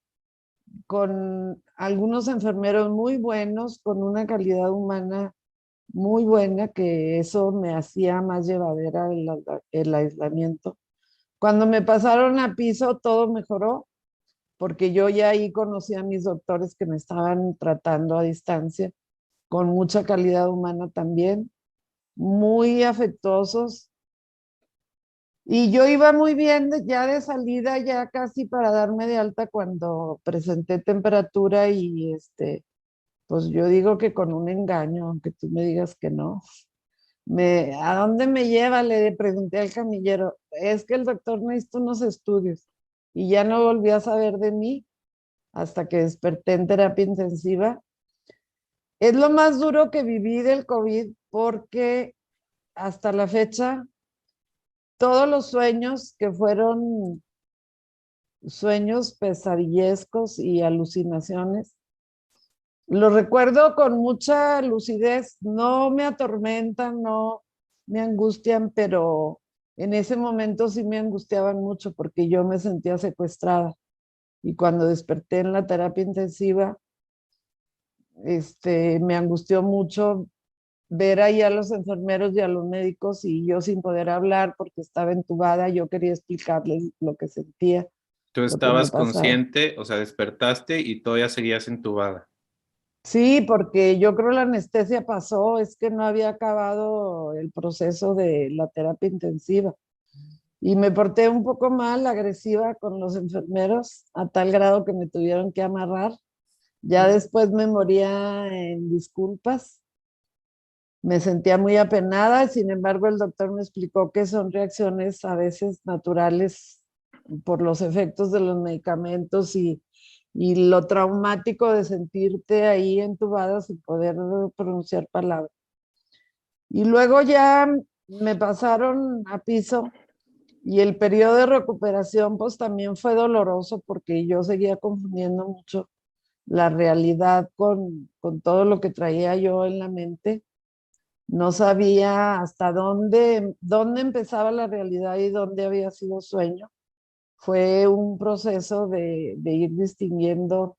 con algunos enfermeros muy buenos, con una calidad humana muy buena, que eso me hacía más llevadera el aislamiento. Cuando me pasaron a piso, todo mejoró, porque yo ya ahí conocí a mis doctores que me estaban tratando a distancia, con mucha calidad humana también. muy afectuosos. Y yo iba muy bien ya de salida, ya casi para darme de alta cuando presenté temperatura y pues yo digo que con un engaño, aunque tú me digas que no. ¿A dónde me lleva? Le pregunté al camillero. Es que el doctor necesita unos estudios. Y ya no volví a saber de mí hasta que desperté en terapia intensiva. Es lo más duro que viví del COVID porque hasta la fecha todos los sueños que fueron sueños pesadillescos y alucinaciones, los recuerdo con mucha lucidez, no me atormentan, no me angustian, pero en ese momento sí me angustiaban mucho porque yo me sentía secuestrada. Y cuando desperté en la terapia intensiva, me angustió mucho ver ahí a los enfermeros y a los médicos y yo sin poder hablar porque estaba entubada, yo quería explicarles lo que sentía, Tú lo que me estabas pasaba. consciente, o sea, despertaste y todavía seguías entubada. Sí, porque yo creo la anestesia pasó, es que no había acabado el proceso de la terapia intensiva. Y me porté un poco mal, agresiva con los enfermeros, a tal grado que me tuvieron que amarrar. Ya después me moría en disculpas, me sentía muy apenada, sin embargo el doctor me explicó que son reacciones a veces naturales por los efectos de los medicamentos y lo traumático de sentirte ahí entubada sin poder pronunciar palabras. Y luego ya me pasaron a piso y el periodo de recuperación pues también fue doloroso porque yo seguía confundiendo mucho la realidad con todo lo que traía yo en la mente. No sabía hasta dónde empezaba la realidad y dónde había sido sueño. Fue un proceso de ir distinguiendo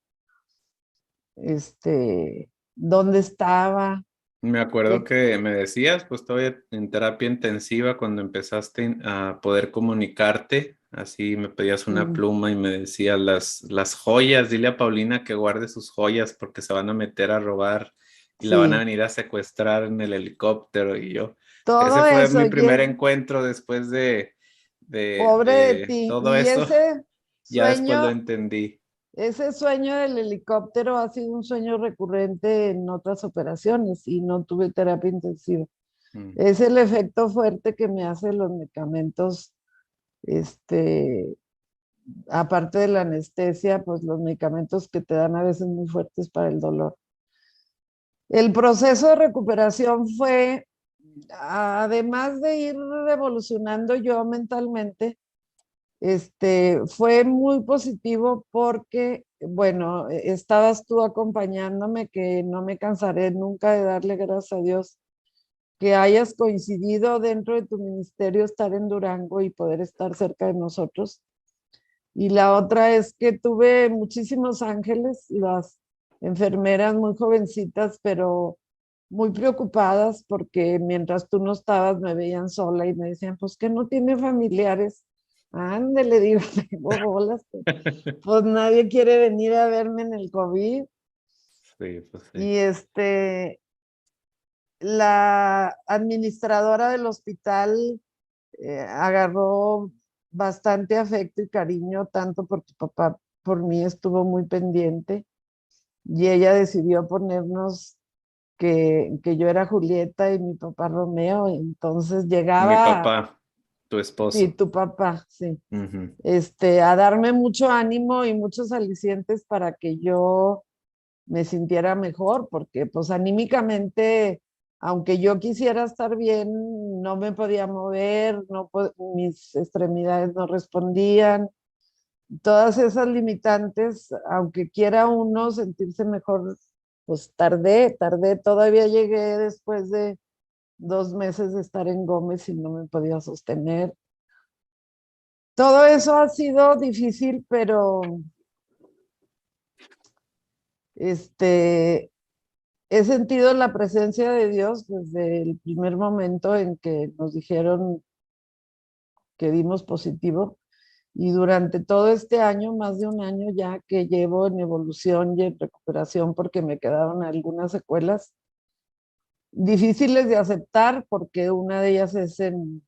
dónde estaba, Me acuerdo qué, que me decías, pues todavía en terapia intensiva, cuando empezaste a poder comunicarte, así me pedías una mm, pluma y me decías las joyas, dile a Paulina que guarde sus joyas porque se van a meter a robar y la van a sí, venir a secuestrar en el helicóptero. Y yo, ese todo fue eso, mi primer encuentro después pobre de de ti. todo Y eso, ya después lo entendí. ese sueño del helicóptero ha sido un sueño recurrente en otras operaciones y no tuve terapia intensiva. Mm. Es el efecto fuerte que me hacen los medicamentos, este, aparte de la anestesia, pues los medicamentos que te dan a veces muy fuertes para el dolor. El proceso de recuperación fue, además de ir evolucionando yo mentalmente, fue muy positivo porque, bueno, estabas tú acompañándome, que no me cansaré nunca de darle gracias a Dios que hayas coincidido dentro de tu ministerio estar en Durango y poder estar cerca de nosotros. Y la otra es que tuve muchísimos ángeles, las enfermeras muy jovencitas, pero muy preocupadas porque mientras tú no estabas me veían sola y me decían, pues que no tiene familiares. Ándale, digo, tengo bolas. Pues nadie quiere venir a verme en el COVID. Sí, pues sí. Y la administradora del hospital agarró bastante afecto y cariño, tanto por tu papá, por mí estuvo muy pendiente y ella decidió ponernos que yo era Julieta y mi papá Romeo, entonces Mi llegaba, papá, tu sí, esposo. tu papá, sí, Ujú. a darme mucho ánimo y muchos alicientes para que yo me sintiera mejor, porque pues anímicamente, aunque yo quisiera estar bien, no me podía mover, no mis extremidades no respondían. Todas esas limitantes, aunque quiera uno sentirse mejor, pues tardé, todavía llegué después de 2 meses de estar en Gómez y no me podía sostener. Todo eso ha sido difícil, pero este, he sentido la presencia de Dios desde el primer momento en que nos dijeron que dimos positivo y durante todo este año, más de un año ya que llevo en evolución y en recuperación porque me quedaron algunas secuelas, difíciles de aceptar porque una de ellas es en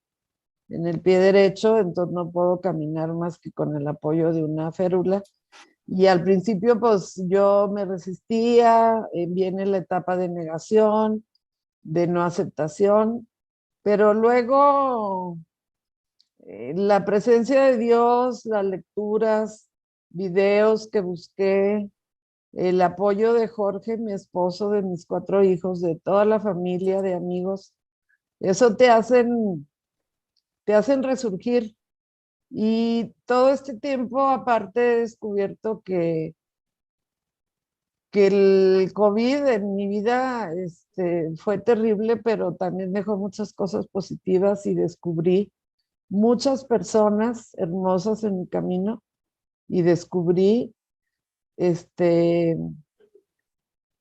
el pie derecho, entonces no puedo caminar más que con el apoyo de una férula. Y al principio, pues yo me resistía, viene la etapa de negación, de no aceptación, pero luego la presencia de Dios, las lecturas, videos que busqué, el apoyo de Jorge, mi esposo, de mis 4 hijos, de toda la familia, de amigos, eso te hacen resurgir. Y todo este tiempo, aparte, he descubierto que el COVID en mi vida fue terrible, pero también dejó muchas cosas positivas y descubrí muchas personas hermosas en mi camino y descubrí este,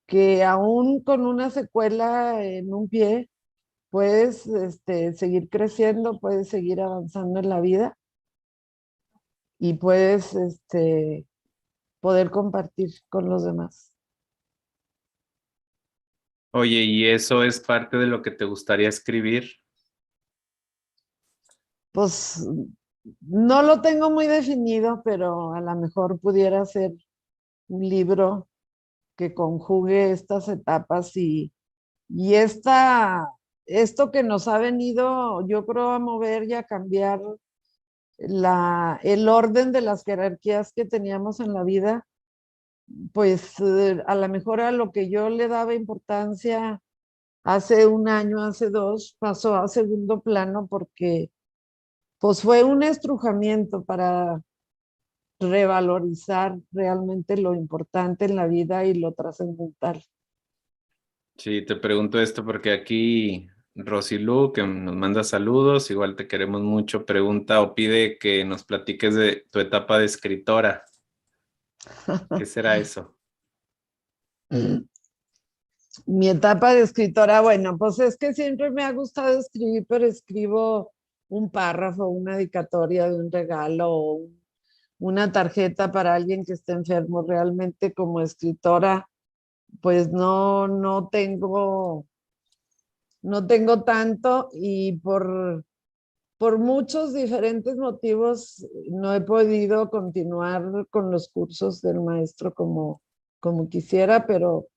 que aún con una secuela en un pie, puedes seguir creciendo, puedes seguir avanzando en la vida y puedes poder compartir con los demás. Oye, ¿y eso es parte de lo que te gustaría escribir? Pues no lo tengo muy definido, pero a lo mejor pudiera ser un libro que conjugue estas etapas y esto que nos ha venido, yo creo, a mover y a cambiar el orden de las jerarquías que teníamos en la vida, pues a lo mejor a lo que yo le daba importancia hace un año, hace dos, pasó a segundo plano porque pues fue un estrujamiento para revalorizar realmente lo importante en la vida y lo trascendental. Sí, te pregunto esto porque aquí Rosilu, que nos manda saludos, igual te queremos mucho, pregunta o pide que nos platiques de tu etapa de escritora. ¿Qué será eso? Mi etapa de escritora, bueno, pues es que siempre me ha gustado escribir, pero escribo un párrafo, una dedicatoria de un regalo o una tarjeta para alguien que esté enfermo. Realmente como escritora, pues no tengo tanto y por muchos diferentes motivos no he podido continuar con los cursos del maestro como quisiera, pero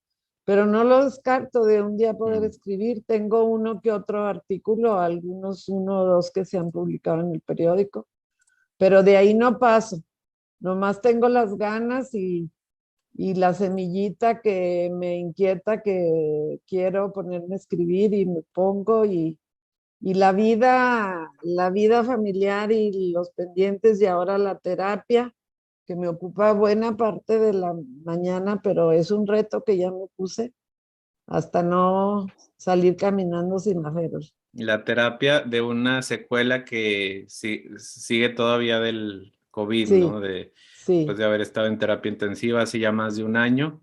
no lo descarto de un día poder Mm. escribir. Tengo uno que otro artículo, algunos, uno o dos que se han publicado en el periódico, pero de ahí no paso. Nomás tengo las ganas y la semillita que me inquieta, que quiero ponerme a escribir y me pongo y la vida familiar y los pendientes y ahora la terapia, que me ocupa buena parte de la mañana, pero es un reto que ya me puse hasta no salir caminando sin aferros. La terapia de una secuela que sigue todavía del COVID, ¿no? Sí, Después sí. de haber estado en terapia intensiva hace ya más de un año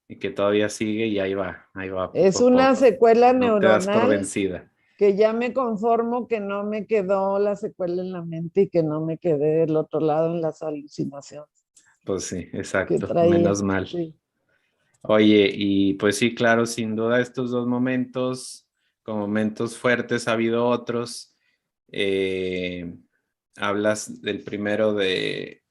y que todavía sigue y ahí va, poco Es a una poco. secuela No te das por neuronal vencida. que ya me conformo que no me quedó la secuela en la mente y que no me quedé del otro lado en las alucinaciones Pues sí, que exacto, traía. menos mal. Sí. Oye, y pues sí, claro, sin duda estos dos momentos, como momentos fuertes, ha habido otros. Eh, Hablas del primero de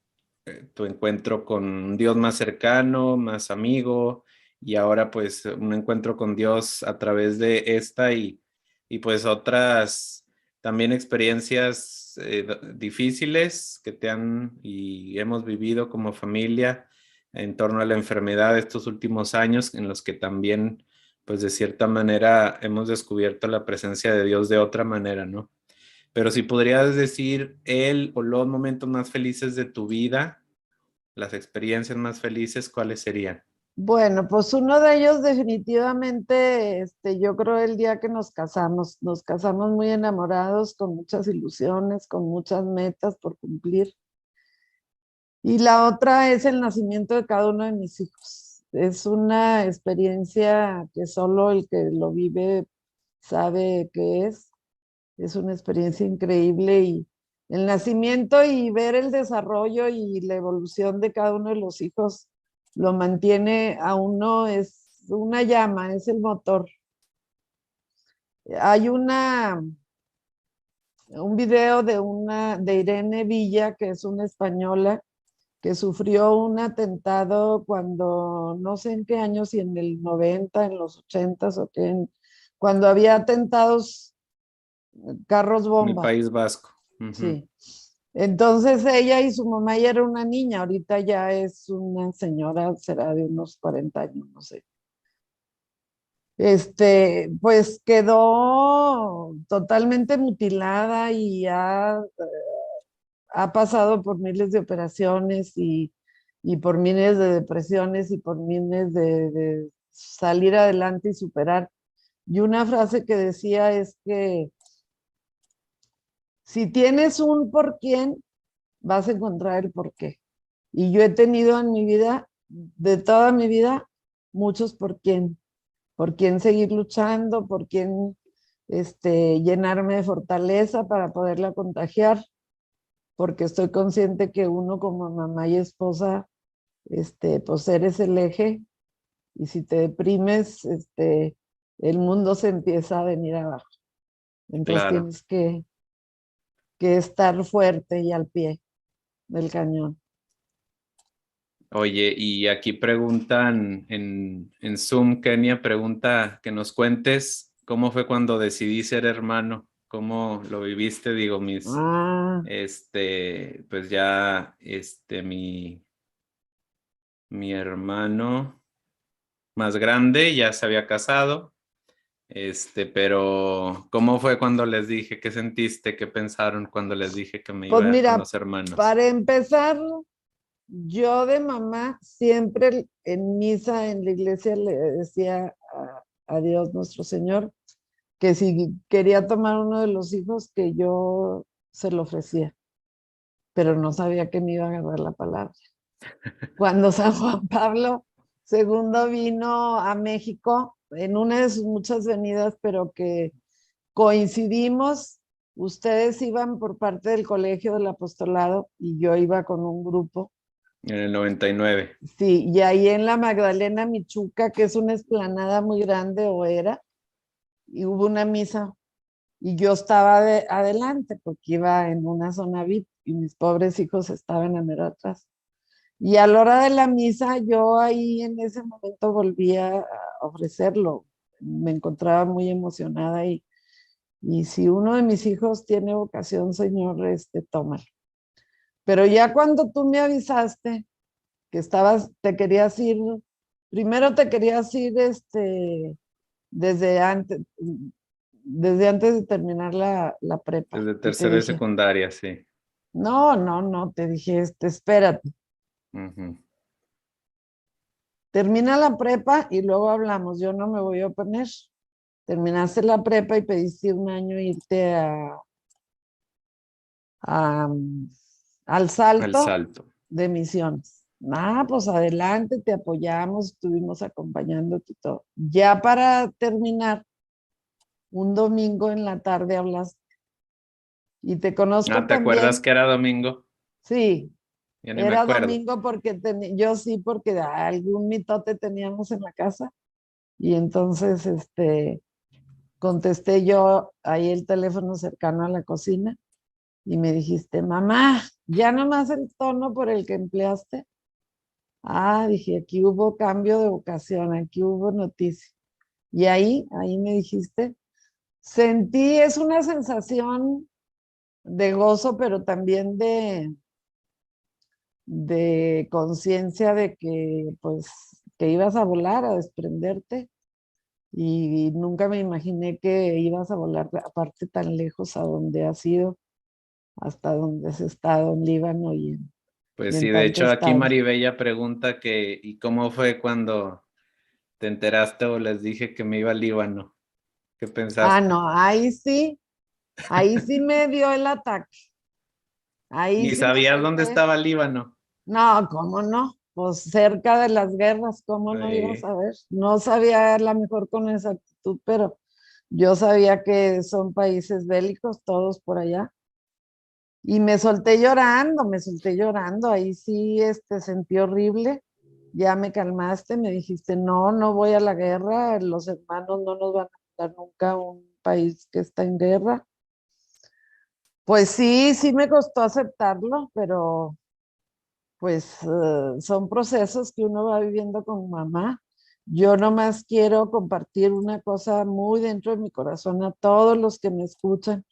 tu encuentro con un Dios más cercano, más amigo, y ahora pues un encuentro con Dios a través de esta y pues otras también experiencias difíciles que te han y hemos vivido como familia en torno a la enfermedad estos últimos años en los que también pues de cierta manera hemos descubierto la presencia de Dios de otra manera, ¿no? Pero si podrías decir el o los momentos más felices de tu vida, las experiencias más felices, ¿cuáles serían? Bueno, pues uno de ellos definitivamente, yo creo el día que nos casamos muy enamorados, con muchas ilusiones, con muchas metas por cumplir. Y la otra es el nacimiento de cada uno de mis hijos. Es una experiencia que solo el que lo vive sabe qué es. Es una experiencia increíble y el nacimiento y ver el desarrollo y la evolución de cada uno de los hijos lo mantiene a uno, es una llama, es el motor. Hay un video de Irene Villa, que es una española, que sufrió un atentado cuando, no sé en qué año, si en el 90, en los 80 o qué, cuando había atentados, carros En el bomba, País Vasco. Ujú. sí. Entonces ella y su mamá ya era una niña, ahorita ya es una señora, será de unos 40 años, no sé. Pues quedó totalmente mutilada y ha pasado por miles de operaciones y por miles de depresiones y por miles de salir adelante y superar. Y una frase que decía es que si tienes un por quién, vas a encontrar el por qué. Y yo he tenido en mi vida, de toda mi vida, muchos por quién seguir luchando, por quién llenarme de fortaleza para poderla contagiar, porque estoy consciente que uno como mamá y esposa, pues eres el eje, y si te deprimes, el mundo se empieza a venir abajo. Entonces Claro. tienes que estar fuerte y al pie del cañón. Oye, y aquí preguntan en Zoom, Kenia pregunta que nos cuentes cómo fue cuando decidí ser hermano, cómo lo viviste, digo, Ah, pues ya, mi hermano más grande ya se había casado, pero ¿cómo fue cuando les dije? ¿Qué sentiste? ¿Qué pensaron cuando les dije que me pues iba con mira, los hermanos? para empezar, yo de mamá siempre en misa en la iglesia le decía a Dios nuestro Señor que si quería tomar uno de los hijos, que yo se lo ofrecía, pero no sabía que me iba a agarrar la palabra. Cuando San Juan Pablo II vino a México, en una de sus muchas venidas, pero que coincidimos, ustedes iban por parte del Colegio del Apostolado y yo iba con un grupo. En el 99. Sí, y ahí en la Magdalena Michuca, que es una explanada muy grande, o era, y hubo una misa y yo estaba adelante porque iba en una zona VIP y mis pobres hijos estaban a mero atrás. Y a la hora de la misa, yo ahí en ese momento volví a ofrecerlo. Me encontraba muy emocionada y si uno de mis hijos tiene vocación, Señor, tómalo. Pero ya cuando tú me avisaste que te querías ir, primero te querías ir, desde antes, desde antes de terminar la prepa. Desde Y te tercera y dije, secundaria, sí. no, no, no, te dije, espérate, Ujú. termina la prepa y luego hablamos, yo no me voy a oponer. Terminaste la prepa y pediste un año irte a, al Al Salto Salto. de Misiones. Ah, pues adelante, te apoyamos, estuvimos acompañándote y todo. Ya para terminar, un domingo en la tarde hablas y te conozco Ah, ¿te acuerdas también. que era domingo? Sí, Ya ni me era acuerdo. domingo porque yo sí, porque algún mitote teníamos en la casa y entonces contesté yo ahí el teléfono cercano a la cocina y me dijiste, mamá, ya nomás el tono por el que empleaste. Ah, dije, aquí hubo cambio de vocación, aquí hubo noticia. Y ahí me dijiste, sentí, es una sensación de gozo, pero también de conciencia de que, pues, que ibas a volar, a desprenderte. Y nunca me imaginé que ibas a volar aparte tan lejos a donde has ido, hasta donde has estado en Líbano y Pues en sí, de tanto hecho aquí estado. Maribella pregunta que, ¿y cómo fue cuando te enteraste o les dije que me iba al Líbano? ¿Qué Ah, pensaste? no, ahí sí me dio el ataque. Ahí Ni sí me sabías dónde solté. estaba el Líbano. No, ¿cómo no? Pues cerca de las guerras, ¿cómo no ibas Sí. a ver? No sabía a lo mejor con exactitud, pero yo sabía que son países bélicos, todos por allá. Y me solté llorando. Ahí sí, sentí horrible. Ya me calmaste, me dijiste, no, no voy a la guerra, los hermanos no nos van a dar nunca un país que está en guerra. Pues sí, sí me costó aceptarlo, pero pues son procesos que uno va viviendo con mamá. Yo nomás quiero compartir una cosa muy dentro de mi corazón a todos los que me escuchan,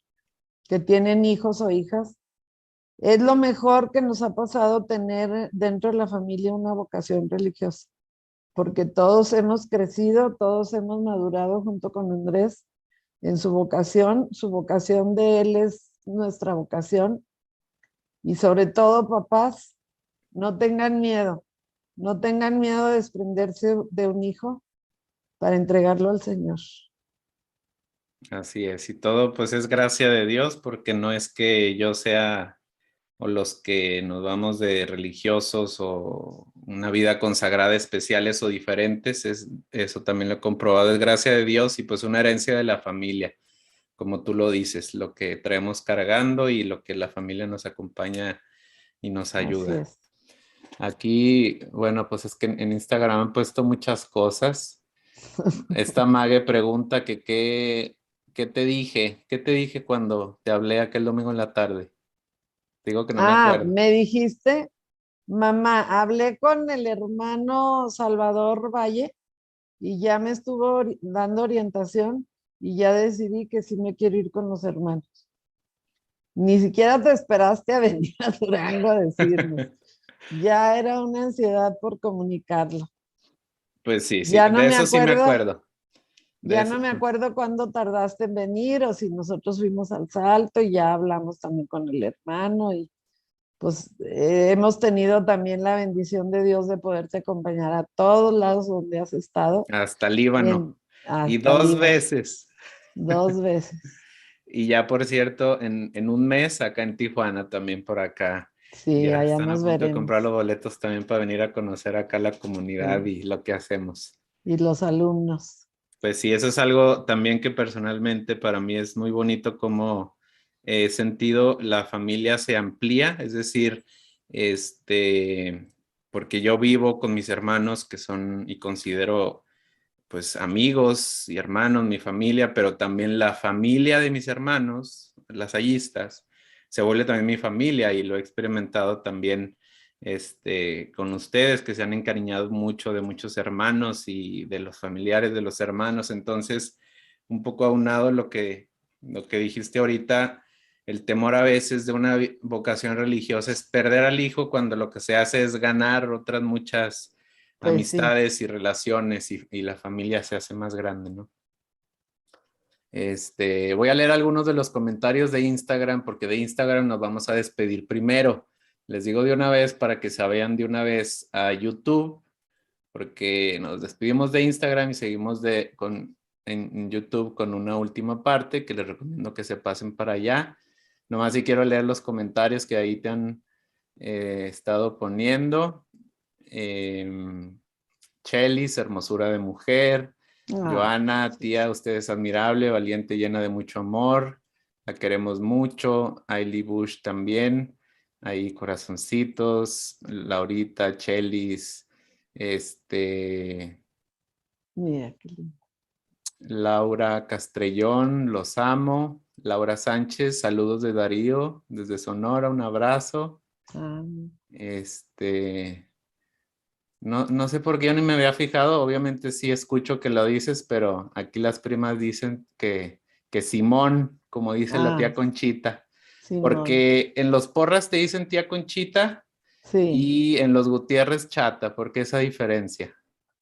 que tienen hijos o hijas. Es lo mejor que nos ha pasado tener dentro de la familia una vocación religiosa, porque todos hemos crecido, todos hemos madurado junto con Andrés en su vocación de él es nuestra vocación, y sobre todo, papás, no tengan miedo, no tengan miedo de desprenderse de un hijo para entregarlo al Señor. Así es, y todo pues es gracia de Dios, porque no es que yo sea o los que nos vamos de religiosos o una vida consagrada especiales o diferentes, eso también lo he comprobado, es gracia de Dios y pues una herencia de la familia, como tú lo dices, lo que traemos cargando y lo que la familia nos acompaña y nos Así ayuda. es. Aquí, bueno, pues es que en Instagram han puesto muchas cosas. Esta Mague pregunta que qué te dije cuando te hablé aquel domingo en la tarde. Digo que no me Ah, acuerdo. me dijiste, mamá, hablé con el hermano Salvador Valle y ya me estuvo dando orientación y ya decidí que sí me quiero ir con los hermanos. Ni siquiera te esperaste a venir a Durango a decirnos. Ya era una ansiedad por comunicarlo. Pues sí, sí, Ya no de me eso sí me acuerdo, acuerdo. De ya eso, no me acuerdo cuándo tardaste en venir o si nosotros fuimos al Salto y ya hablamos también con el hermano y pues hemos tenido también la bendición de Dios de poderte acompañar a todos lados donde has estado, hasta Líbano. Y hasta dos Líbano, veces. 2 veces. Y ya, por cierto, en un mes acá en Tijuana, también por acá. Sí, Ya allá están a nos punto de comprar veremos. los boletos también para venir a conocer acá la comunidad Sí. y lo que hacemos. Y los alumnos. Pues sí, eso es algo también que personalmente para mí es muy bonito como he sentido la familia se amplía, es decir, porque yo vivo con mis hermanos que son y considero pues amigos y hermanos, mi familia, pero también la familia de mis hermanos, las hallistas, se vuelve también mi familia y lo he experimentado también con ustedes que se han encariñado mucho de muchos hermanos y de los familiares de los hermanos. Entonces, un poco aunado lo que dijiste ahorita, el temor a veces de una vocación religiosa es perder al hijo cuando lo que se hace es ganar otras muchas Pues sí. amistades y relaciones y la familia se hace más grande, ¿no? Voy a leer algunos de los comentarios de Instagram porque de Instagram nos vamos a despedir primero. Les digo de una vez para que se vayan de una vez a YouTube porque nos despedimos de Instagram y seguimos en YouTube con una última parte que les recomiendo que se pasen para allá. Nomás si quiero leer los comentarios que ahí te han estado poniendo. Eh, Chelis, hermosura de mujer. Ah, Joana, tía, gracias. usted es admirable, valiente, llena de mucho amor. La queremos mucho. Ailey Bush también. Ahí corazoncitos. Laurita, Chelis, Mira, qué lindo. Laura Castrellón, los amo. Laura Sánchez, saludos de Darío, desde Sonora, un abrazo. Ah, Este, no sé por qué yo ni me había fijado, obviamente sí escucho que lo dices, pero aquí las primas dicen que Simón, como dice la ah, tía Conchita, Simón. porque en los Porras te dicen tía Conchita Sí, y en los Gutiérrez Chata, ¿por qué esa diferencia?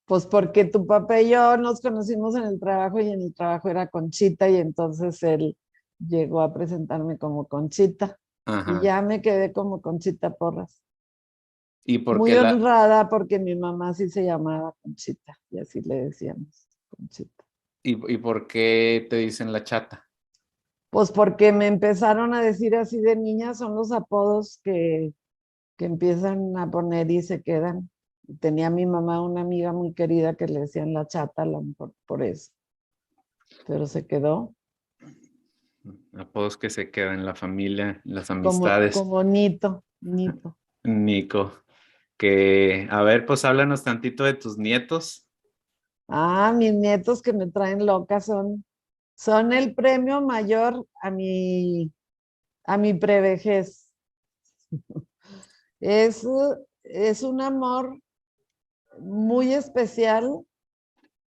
pues porque tu papá y yo nos conocimos en el trabajo y en el trabajo era Conchita y entonces él llegó a presentarme como Conchita y Ajá. ya me quedé como Conchita Porras. ¿Y por qué Muy honrada porque mi mamá sí se llamaba Conchita y así le decíamos, Conchita. y por qué te dicen la chata? Pues porque me empezaron a decir así de niña, son los apodos que empiezan a poner y se quedan. Tenía mi mamá una amiga muy querida que le decían la chata, a lo mejor por eso, pero se quedó Apodos que se quedan en la familia, en las como, amistades. como Nito, Nito. Nico, a ver, pues háblanos tantito de tus nietos. Ah, mis nietos que me traen loca son Son el premio mayor a mi prevejez. Es, es un amor muy especial,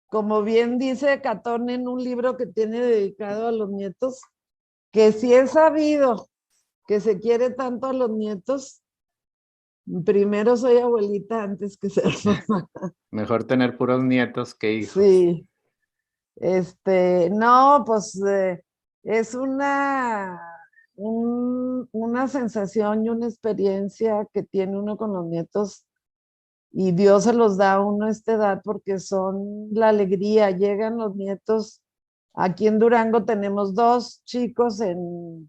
como bien dice Catón en un libro que tiene dedicado a los nietos, que si es sabido que se quiere tanto a los nietos, primero soy abuelita antes que ser mamá. Mejor tener puros nietos que hijos. Sí, no, pues es una sensación y una experiencia que tiene uno con los nietos y Dios se los da a uno a esta edad porque son la alegría. Llegan los nietos. Aquí en Durango tenemos dos chicos en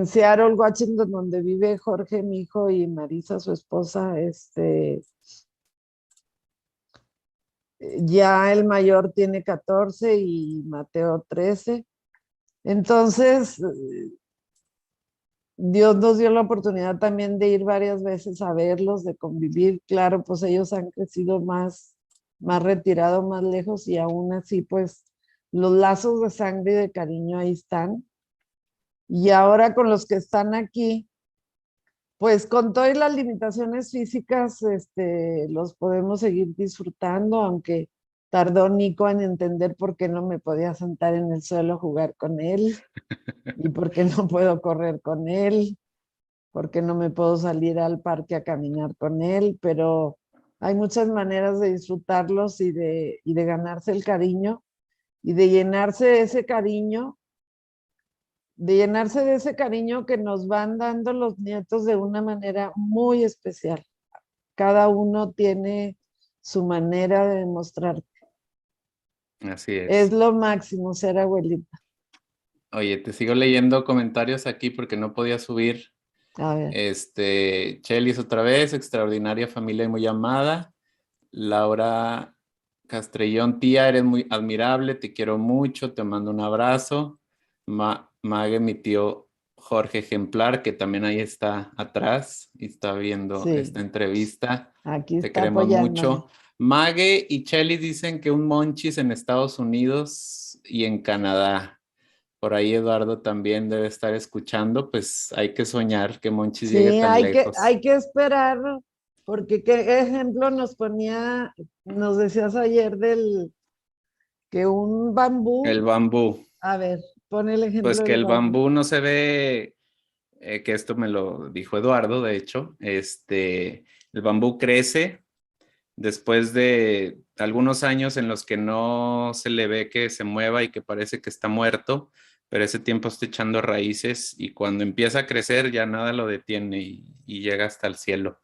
Seattle, Washington, donde vive Jorge, mi hijo, y Marisa, su esposa. Ya el mayor tiene 14 y Mateo 13. Entonces, Dios nos dio la oportunidad también de ir varias veces a verlos, de convivir. Claro, pues ellos han crecido más retirados, más lejos y aún así, pues los lazos de sangre y de cariño ahí están. Y ahora con los que están aquí, pues con todas las limitaciones físicas, los podemos seguir disfrutando, aunque tardó Nico en entender por qué no me podía sentar en el suelo a jugar con él y por qué no puedo correr con él, por qué no me puedo salir al parque a caminar con él, pero hay muchas maneras de disfrutarlos y de ganarse el cariño y de llenarse de ese cariño que nos van dando los nietos de una manera muy especial. Cada uno tiene su manera de demostrar. Así Es es. lo máximo ser abuelita. Oye, te sigo leyendo comentarios aquí porque no podía subir. A ver, Chelis otra vez, extraordinaria familia y muy amada. Laura Castrellón, tía, eres muy admirable, te quiero mucho, te mando un abrazo. Mague, mi tío Jorge Ejemplar, que también ahí está atrás y está viendo esta sí, entrevista. aquí Te está queremos apoyándome. mucho. Mague y Chelis dicen que un monchis en Estados Unidos y en Canadá. Por ahí Eduardo también debe estar escuchando, pues hay que soñar que Monchis llegue Sí, tan hay lejos. que esperar, porque qué ejemplo nos decías ayer que un El bambú, bambú, a ver, pon el pues ejemplo que del el bambú. bambú no se ve, que esto me lo dijo Eduardo, de hecho, el bambú crece después de algunos años en los que no se le ve que se mueva y que parece que está muerto, pero ese tiempo está echando raíces y cuando empieza a crecer ya nada lo detiene y llega hasta el cielo,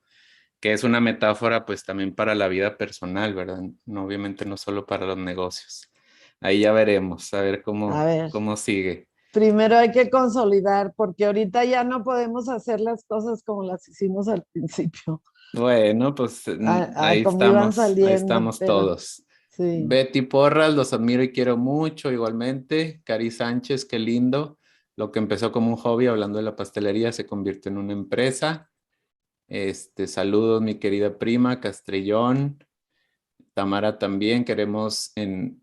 que es una metáfora pues también para la vida personal, ¿verdad? No, obviamente no solo para los negocios. Ahí ya veremos, a ver A cómo, ver, cómo sigue. primero hay que consolidar, porque ahorita ya no podemos hacer las cosas como las hicimos al principio, Bueno, pues como iban ahí saliendo, estamos pero todos. sí. Betty Porras, los admiro y quiero mucho igualmente. Cari Sánchez, qué lindo. Lo que empezó como un hobby hablando de la pastelería se convirtió en una empresa. Saludos, mi querida prima Castrellón. Tamara también, queremos en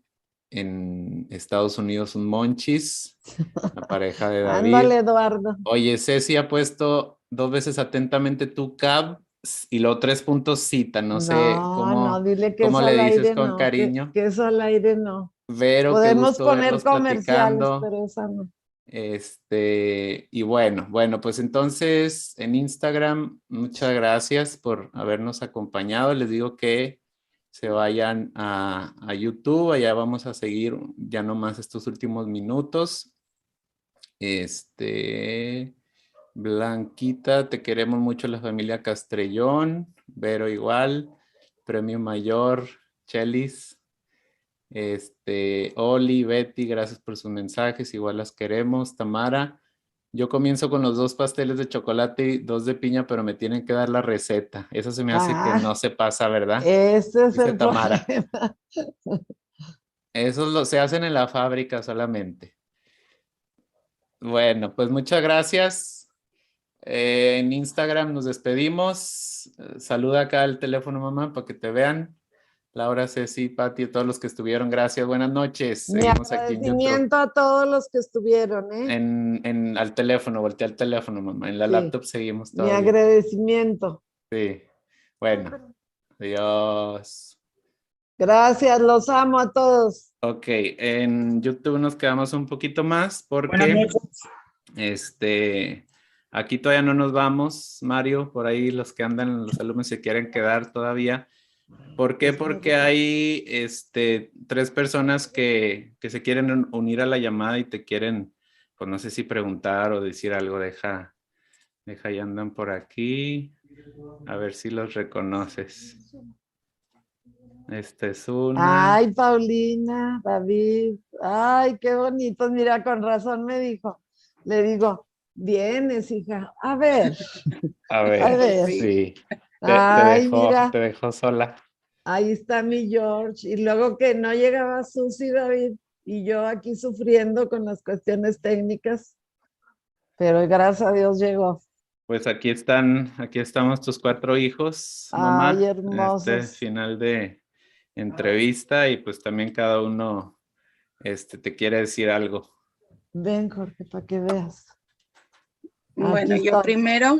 Estados Unidos un Monchis, la pareja de Ándale, David. Eduardo. Oye, Ceci ha puesto dos veces atentamente tu cab y luego 3 puntos cita. No sé No, no, cómo, dile que cómo eso le al dices aire con no, cariño. que eso al aire no. Vero, qué Podemos gusto poner verlos comerciales, platicando. pero esa no. Y bueno, pues entonces en Instagram, muchas gracias por habernos acompañado. Les digo que se vayan a YouTube, allá vamos a seguir ya nomás estos últimos minutos. Este, Blanquita, te queremos mucho la familia Castrellón, Vero igual, Premio Mayor, Chelis. Oli, Betty, gracias por sus mensajes, igual las queremos. Tamara, yo comienzo con los 2 pasteles de chocolate y 2 de piña, pero me tienen que dar la receta. Eso se me hace que Ah, no se pasa, ¿verdad? ese es Dice el Tamara. problema. Se hacen en la fábrica solamente. Bueno, pues muchas gracias. En Instagram nos despedimos. Saluda acá al teléfono, mamá, para que te vean. Laura, Ceci, Pati, todos los que estuvieron, gracias, buenas noches. Mi Seguimos aquí en YouTube. agradecimiento a todos los que estuvieron, ¿eh? Al teléfono, volteé al teléfono, mamá. En la Sí, laptop seguimos mi todavía. agradecimiento. Sí. Bueno, adiós. Gracias, los amo a todos. Ok, en YouTube nos quedamos un poquito más Buenas porque noches. aquí todavía no nos vamos, Mario, por ahí los que andan, los alumnos se quieren quedar todavía. ¿Por qué? Porque hay 3 personas que se quieren unir a la llamada y te quieren, pues no sé si preguntar o decir algo, deja, y andan por aquí, a ver si los reconoces. Esta es una. Ay, Paulina, David, ay, qué bonitos. Mira, con razón me dijo. Le digo, vienes, hija. A A ver, ver. sí. Ay, Te mira, dejó sola. ahí está mi George. Y luego que no llegaba Susi, David, y yo aquí sufriendo con las cuestiones técnicas, pero gracias a Dios llegó. Pues aquí estamos tus 4 hijos, Ay, mamá, en este hermosos. final de entrevista y pues también cada uno te quiere decir algo. Ven, Jorge, para que veas. Aquí Bueno, yo está. primero,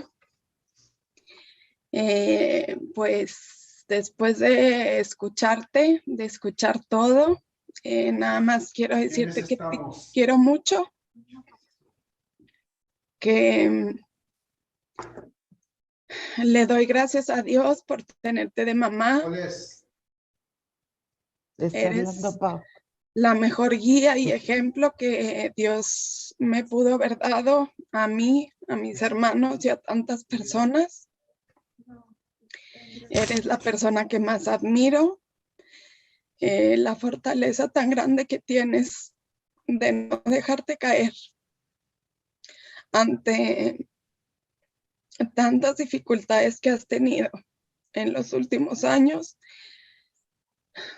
pues después de escucharte, de escuchar todo, nada más quiero decirte que te quiero mucho, que le doy gracias a Dios por tenerte de mamá. Está hablando, Eres Pau. la mejor guía y ejemplo que Dios me pudo haber dado a mí, a mis hermanos y a tantas personas. Eres la persona que más admiro. La fortaleza tan grande que tienes de no dejarte caer ante tantas dificultades que has tenido en los últimos años,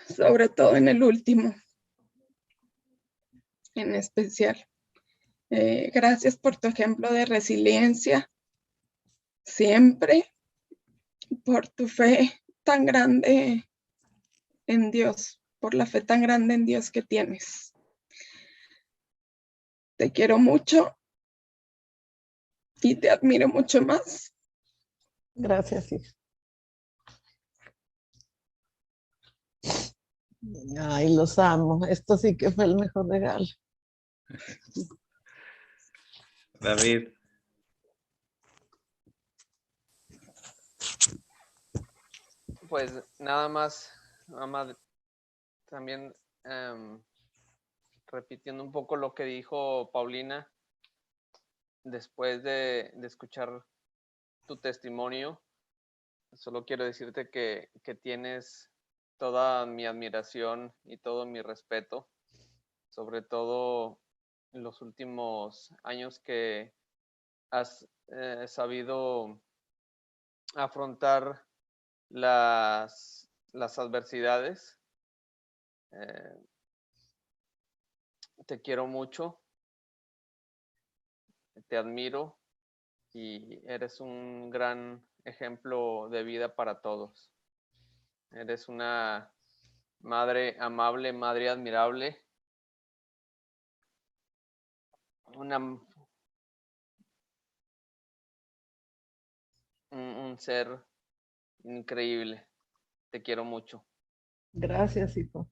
sobre todo en el último, en especial. Gracias por tu ejemplo de resiliencia, siempre, por tu fe tan grande en Dios, por la fe tan grande en Dios que tienes. Te quiero mucho y te admiro mucho más. Gracias, hija. Ay, los amo. Esto sí que fue el mejor regalo. David, Pues nada más, también repitiendo un poco lo que dijo Paulina, después de escuchar tu testimonio, solo quiero decirte que tienes toda mi admiración y todo mi respeto, sobre todo en los últimos años que has sabido afrontar las adversidades. Te quiero mucho, te admiro y eres un gran ejemplo de vida para todos. Eres una madre amable, madre admirable, un ser increíble. Te quiero mucho. Gracias, hijo.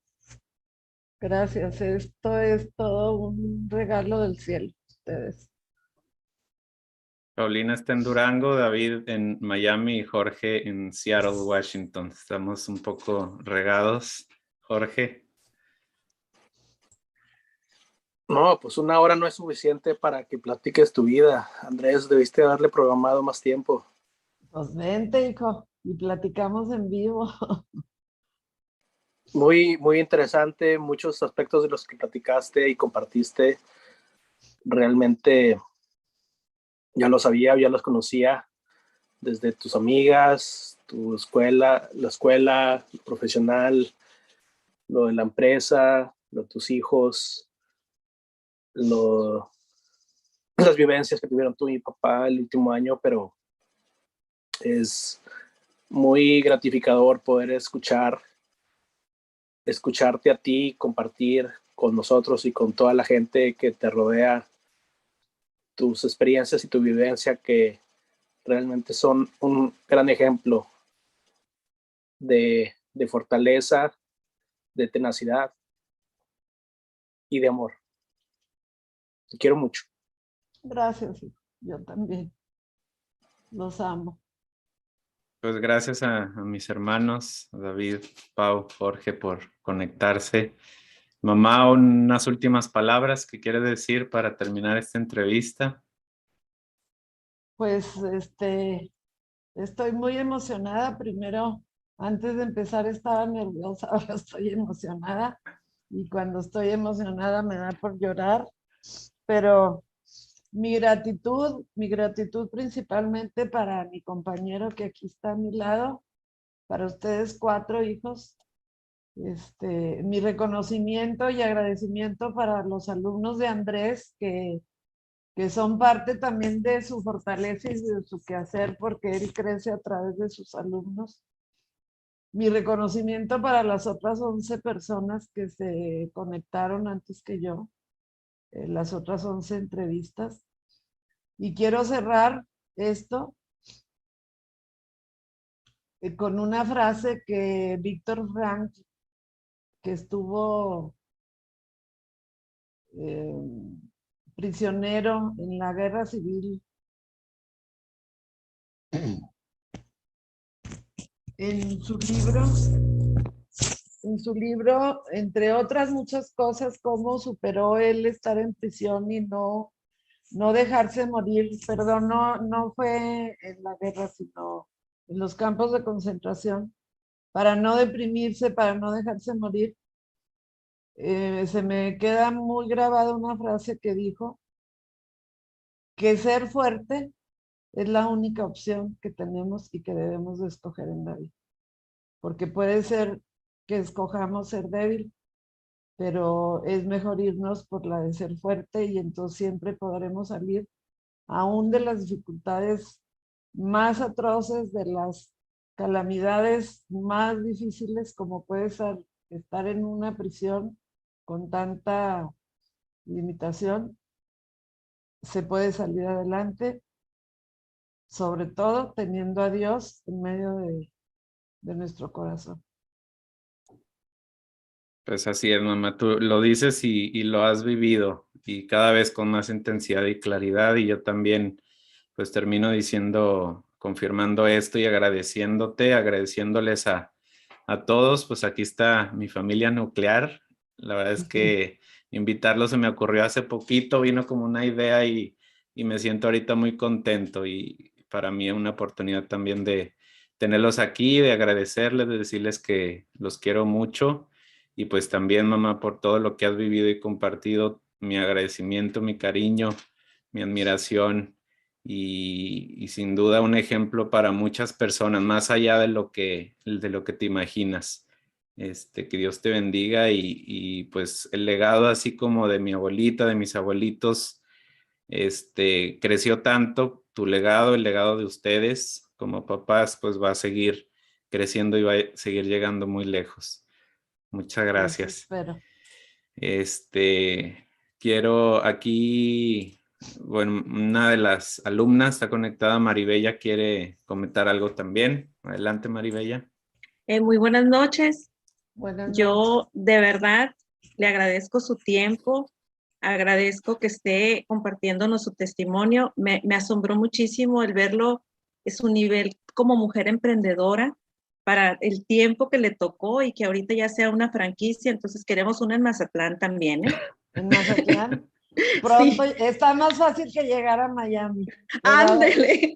Gracias. Esto es todo un regalo del cielo. Ustedes. Paulina está en Durango, David en Miami y Jorge en Seattle, Washington. Estamos un poco regados. Jorge. No, pues 1 hora no es suficiente para que platiques tu vida. Andrés, debiste haberle programado más tiempo. Pues vente, hijo, y platicamos en vivo. Muy, muy interesante, muchos aspectos de los que platicaste y compartiste. Realmente ya lo sabía, ya los conocía desde tus amigas, tu escuela, la escuela, lo profesional, lo de la empresa, lo de tus hijos, las vivencias que tuvieron tú y mi papá el último año, pero es muy gratificador poder escuchar escucharte a ti, compartir con nosotros y con toda la gente que te rodea tus experiencias y tu vivencia, que realmente son un gran ejemplo de fortaleza, de tenacidad y de amor. Te quiero mucho. Gracias, hijo. Yo también. Los amo. Pues gracias a mis hermanos, a David, Pau, Jorge, por conectarse. Mamá, unas últimas palabras que quiere decir para terminar esta entrevista. Pues estoy muy emocionada. Primero, antes de empezar estaba nerviosa, ahora estoy emocionada. Y cuando estoy emocionada me da por llorar. Pero mi gratitud principalmente para mi compañero que aquí está a mi lado, para ustedes 4 hijos. Mi reconocimiento y agradecimiento para los alumnos de Andrés, que son parte también de su fortaleza y de su quehacer, porque él crece a través de sus alumnos. Mi reconocimiento para las otras 11 personas que se conectaron antes que yo, las otras 11 entrevistas. Y quiero cerrar esto con una frase que Víctor Frank, que estuvo prisionero en la guerra civil, en su libro, entre otras muchas cosas, cómo superó él estar en prisión y no dejarse morir. Perdón, no fue en la guerra, sino en los campos de concentración, para no deprimirse, para no dejarse morir. Se me queda muy grabada una frase que dijo, que ser fuerte es la única opción que tenemos y que debemos de escoger en la vida. Porque puede ser que escojamos ser débil, pero es mejor irnos por la de ser fuerte, y entonces siempre podremos salir aún de las dificultades más atroces, de las calamidades más difíciles, como puede ser estar en una prisión con tanta limitación. Se puede salir adelante, sobre todo teniendo a Dios en medio de nuestro corazón. Pues así es, mamá, tú lo dices y lo has vivido, y cada vez con más intensidad y claridad, y yo también pues termino diciendo, confirmando esto y agradeciéndoles a todos. Pues aquí está mi familia nuclear. La verdad es que invitarlos se me ocurrió hace poquito, vino como una idea, y me siento ahorita muy contento, y para mí es una oportunidad también de tenerlos aquí, de agradecerles, de decirles que los quiero mucho. Y pues también, mamá, por todo lo que has vivido y compartido, mi agradecimiento, mi cariño, mi admiración, y sin duda un ejemplo para muchas personas, más allá de lo que te imaginas. Que Dios te bendiga, pues el legado así como de mi abuelita, de mis abuelitos, creció tanto. Tu legado, el legado de ustedes como papás, pues va a seguir creciendo y va a seguir llegando muy lejos. Muchas gracias. Espero. Quiero aquí, bueno, una de las alumnas está conectada, Maribella, quiere comentar algo también. Adelante, Maribella. Muy buenas noches. Buenas noches. Yo de verdad le agradezco su tiempo, agradezco que esté compartiéndonos su testimonio. Me asombró muchísimo el verlo, es un nivel como mujer emprendedora para el tiempo que le tocó, y que ahorita ya sea una franquicia. Entonces queremos una en Mazatlán también, ¿eh? En Mazatlán. Pronto, Sí. está más fácil que llegar a Miami. Ándele.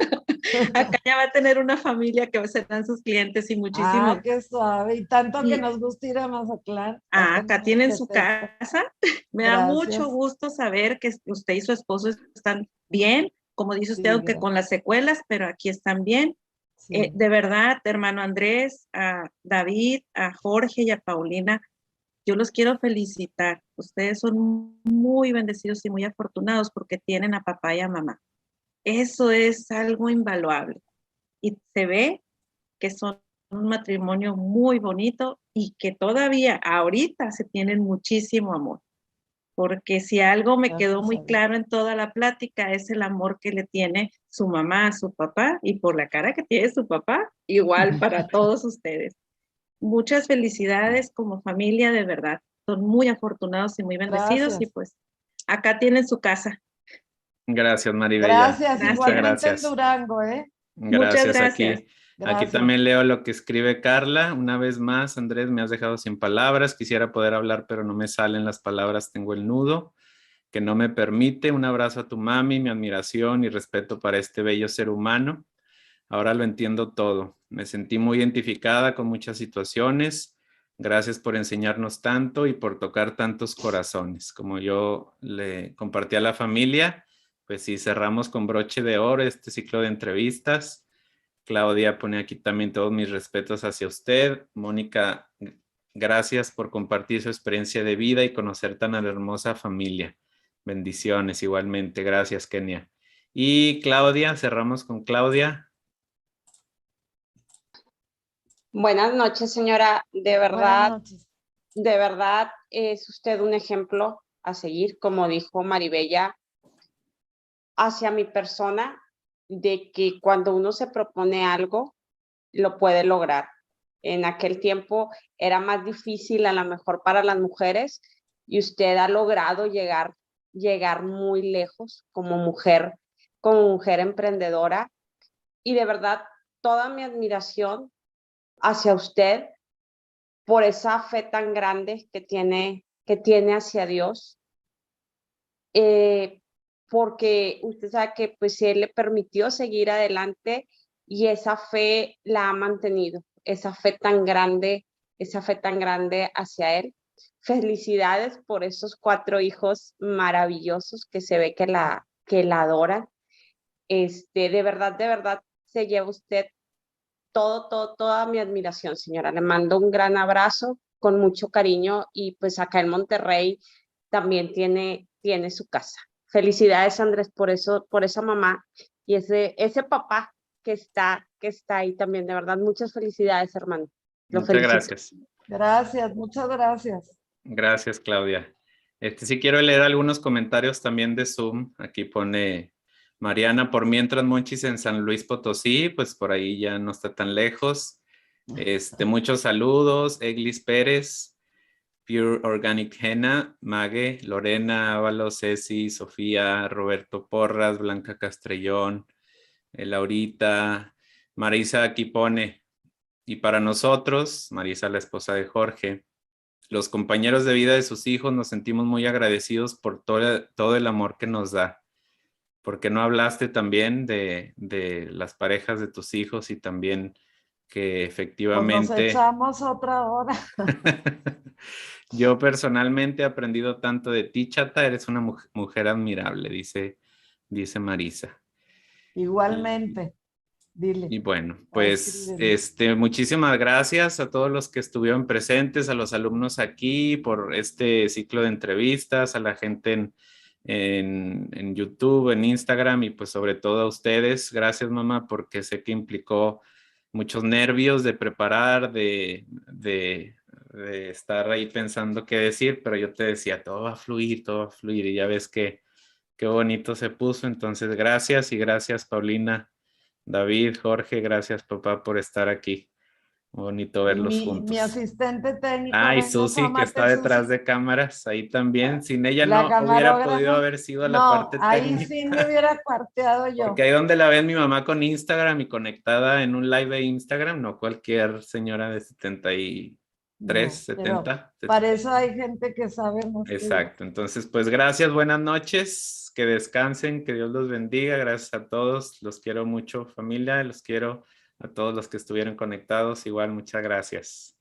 Acá ya va a tener una familia que serán sus clientes y muchísimos. Ah, qué suave. Y tanto que nos gusta ir a Mazatlán. Acá tienen su casa. Me da mucho gusto saber que usted y su esposo están bien, como dice usted, Sí, aunque con las secuelas, pero aquí están bien. sí. De verdad, hermano Andrés, a David, a Jorge y a Paulina, yo los quiero felicitar. Ustedes son muy bendecidos y muy afortunados porque tienen a papá y a mamá. Eso es algo invaluable. Y se ve que son un matrimonio muy bonito y que todavía ahorita se tienen muchísimo amor. Porque si algo me quedó muy claro en toda la plática es el amor que le tiene su mamá a su papá, y por la cara que tiene su papá, igual para todos ustedes. Muchas felicidades como familia, de verdad. Son muy afortunados y muy bendecidos. Gracias. Y pues acá tienen su casa. Gracias, Maribella. Gracias, Muchas igualmente en gracias. Durango, ¿eh? Muchas Gracias. gracias. Aquí Gracias. también leo lo que escribe Carla. Una vez más, Andrés, me has dejado sin palabras. Quisiera poder hablar, pero no me salen las palabras. Tengo el nudo que no me permite. Un abrazo a tu mami, mi admiración y respeto para este bello ser humano. Ahora lo entiendo todo. Me sentí muy identificada con muchas situaciones. Gracias por enseñarnos tanto y por tocar tantos corazones. Como yo le compartí a la familia, pues sí, cerramos con broche de oro este ciclo de entrevistas. Claudia pone aquí también todos mis respetos hacia usted. Mónica, gracias por compartir su experiencia de vida y conocer tan hermosa familia. Bendiciones igualmente. Gracias, Kenia. Y Claudia, cerramos con Claudia. Buenas noches, señora. Buenas noches. De verdad es usted un ejemplo a seguir, como dijo Maribella, hacia mi persona, de que cuando uno se propone algo, lo puede lograr. En aquel tiempo era más difícil a lo mejor para las mujeres y usted ha logrado llegar muy lejos como mujer emprendedora, y de verdad toda mi admiración hacia usted por esa fe tan grande que tiene hacia Dios, porque usted sabe que pues Él le permitió seguir adelante y esa fe la ha mantenido, esa fe tan grande hacia Él. Felicidades por esos 4 hijos maravillosos que se ve que la adoran. De verdad, se lleva usted toda mi admiración, señora. Le mando un gran abrazo con mucho cariño, y pues acá en Monterrey también tiene su casa. Felicidades, Andrés, por eso, por esa mamá y ese papá que está ahí también. De verdad, muchas felicidades, hermano. Lo Muchas felicito. gracias. Gracias, muchas gracias. Gracias, Claudia. Sí quiero leer algunos comentarios también de Zoom. Aquí pone Mariana, por mientras Monchis en San Luis Potosí, pues por ahí ya no está tan lejos. Muchos saludos. Eglis Pérez, Pure Organic Henna, Mague, Lorena Ábalos, Ceci, Sofía, Roberto Porras, Blanca Castrellón, Laurita, Marisa aquí pone, y para nosotros, Marisa, la esposa de Jorge, los compañeros de vida de sus hijos, nos sentimos muy agradecidos por todo el amor que nos da. ¿Por qué no hablaste también de las parejas de tus hijos y también que efectivamente... Pues nos echamos otra hora. Yo personalmente he aprendido tanto de ti, Chata, eres una mujer admirable, dice Marisa. Igualmente, dile. Y bueno, pues muchísimas gracias a todos los que estuvieron presentes, a los alumnos aquí por este ciclo de entrevistas, a la gente en YouTube, en Instagram, y pues sobre todo a ustedes. Gracias, mamá, porque sé que implicó muchos nervios de preparar, de estar ahí pensando qué decir, pero yo te decía, todo va a fluir, y ya ves qué bonito se puso. Entonces, gracias, y gracias, Paulina, David, Jorge, gracias, papá, por estar aquí. Bonito verlos juntos. Mi asistente técnico. Y Susi, que está detrás de cámaras, ahí también. Sin ella la no hubiera podido haber sido la parte técnica. Ahí sí me hubiera cuarteado yo. Porque ahí donde la ven mi mamá con Instagram y conectada en un live de Instagram, no cualquier señora de 73, 70. Para eso hay gente que sabe más. Exacto. Entonces, pues gracias, buenas noches, que descansen, que Dios los bendiga. Gracias a todos, los quiero mucho, familia, los quiero a todos los que estuvieron conectados. Igual, muchas gracias.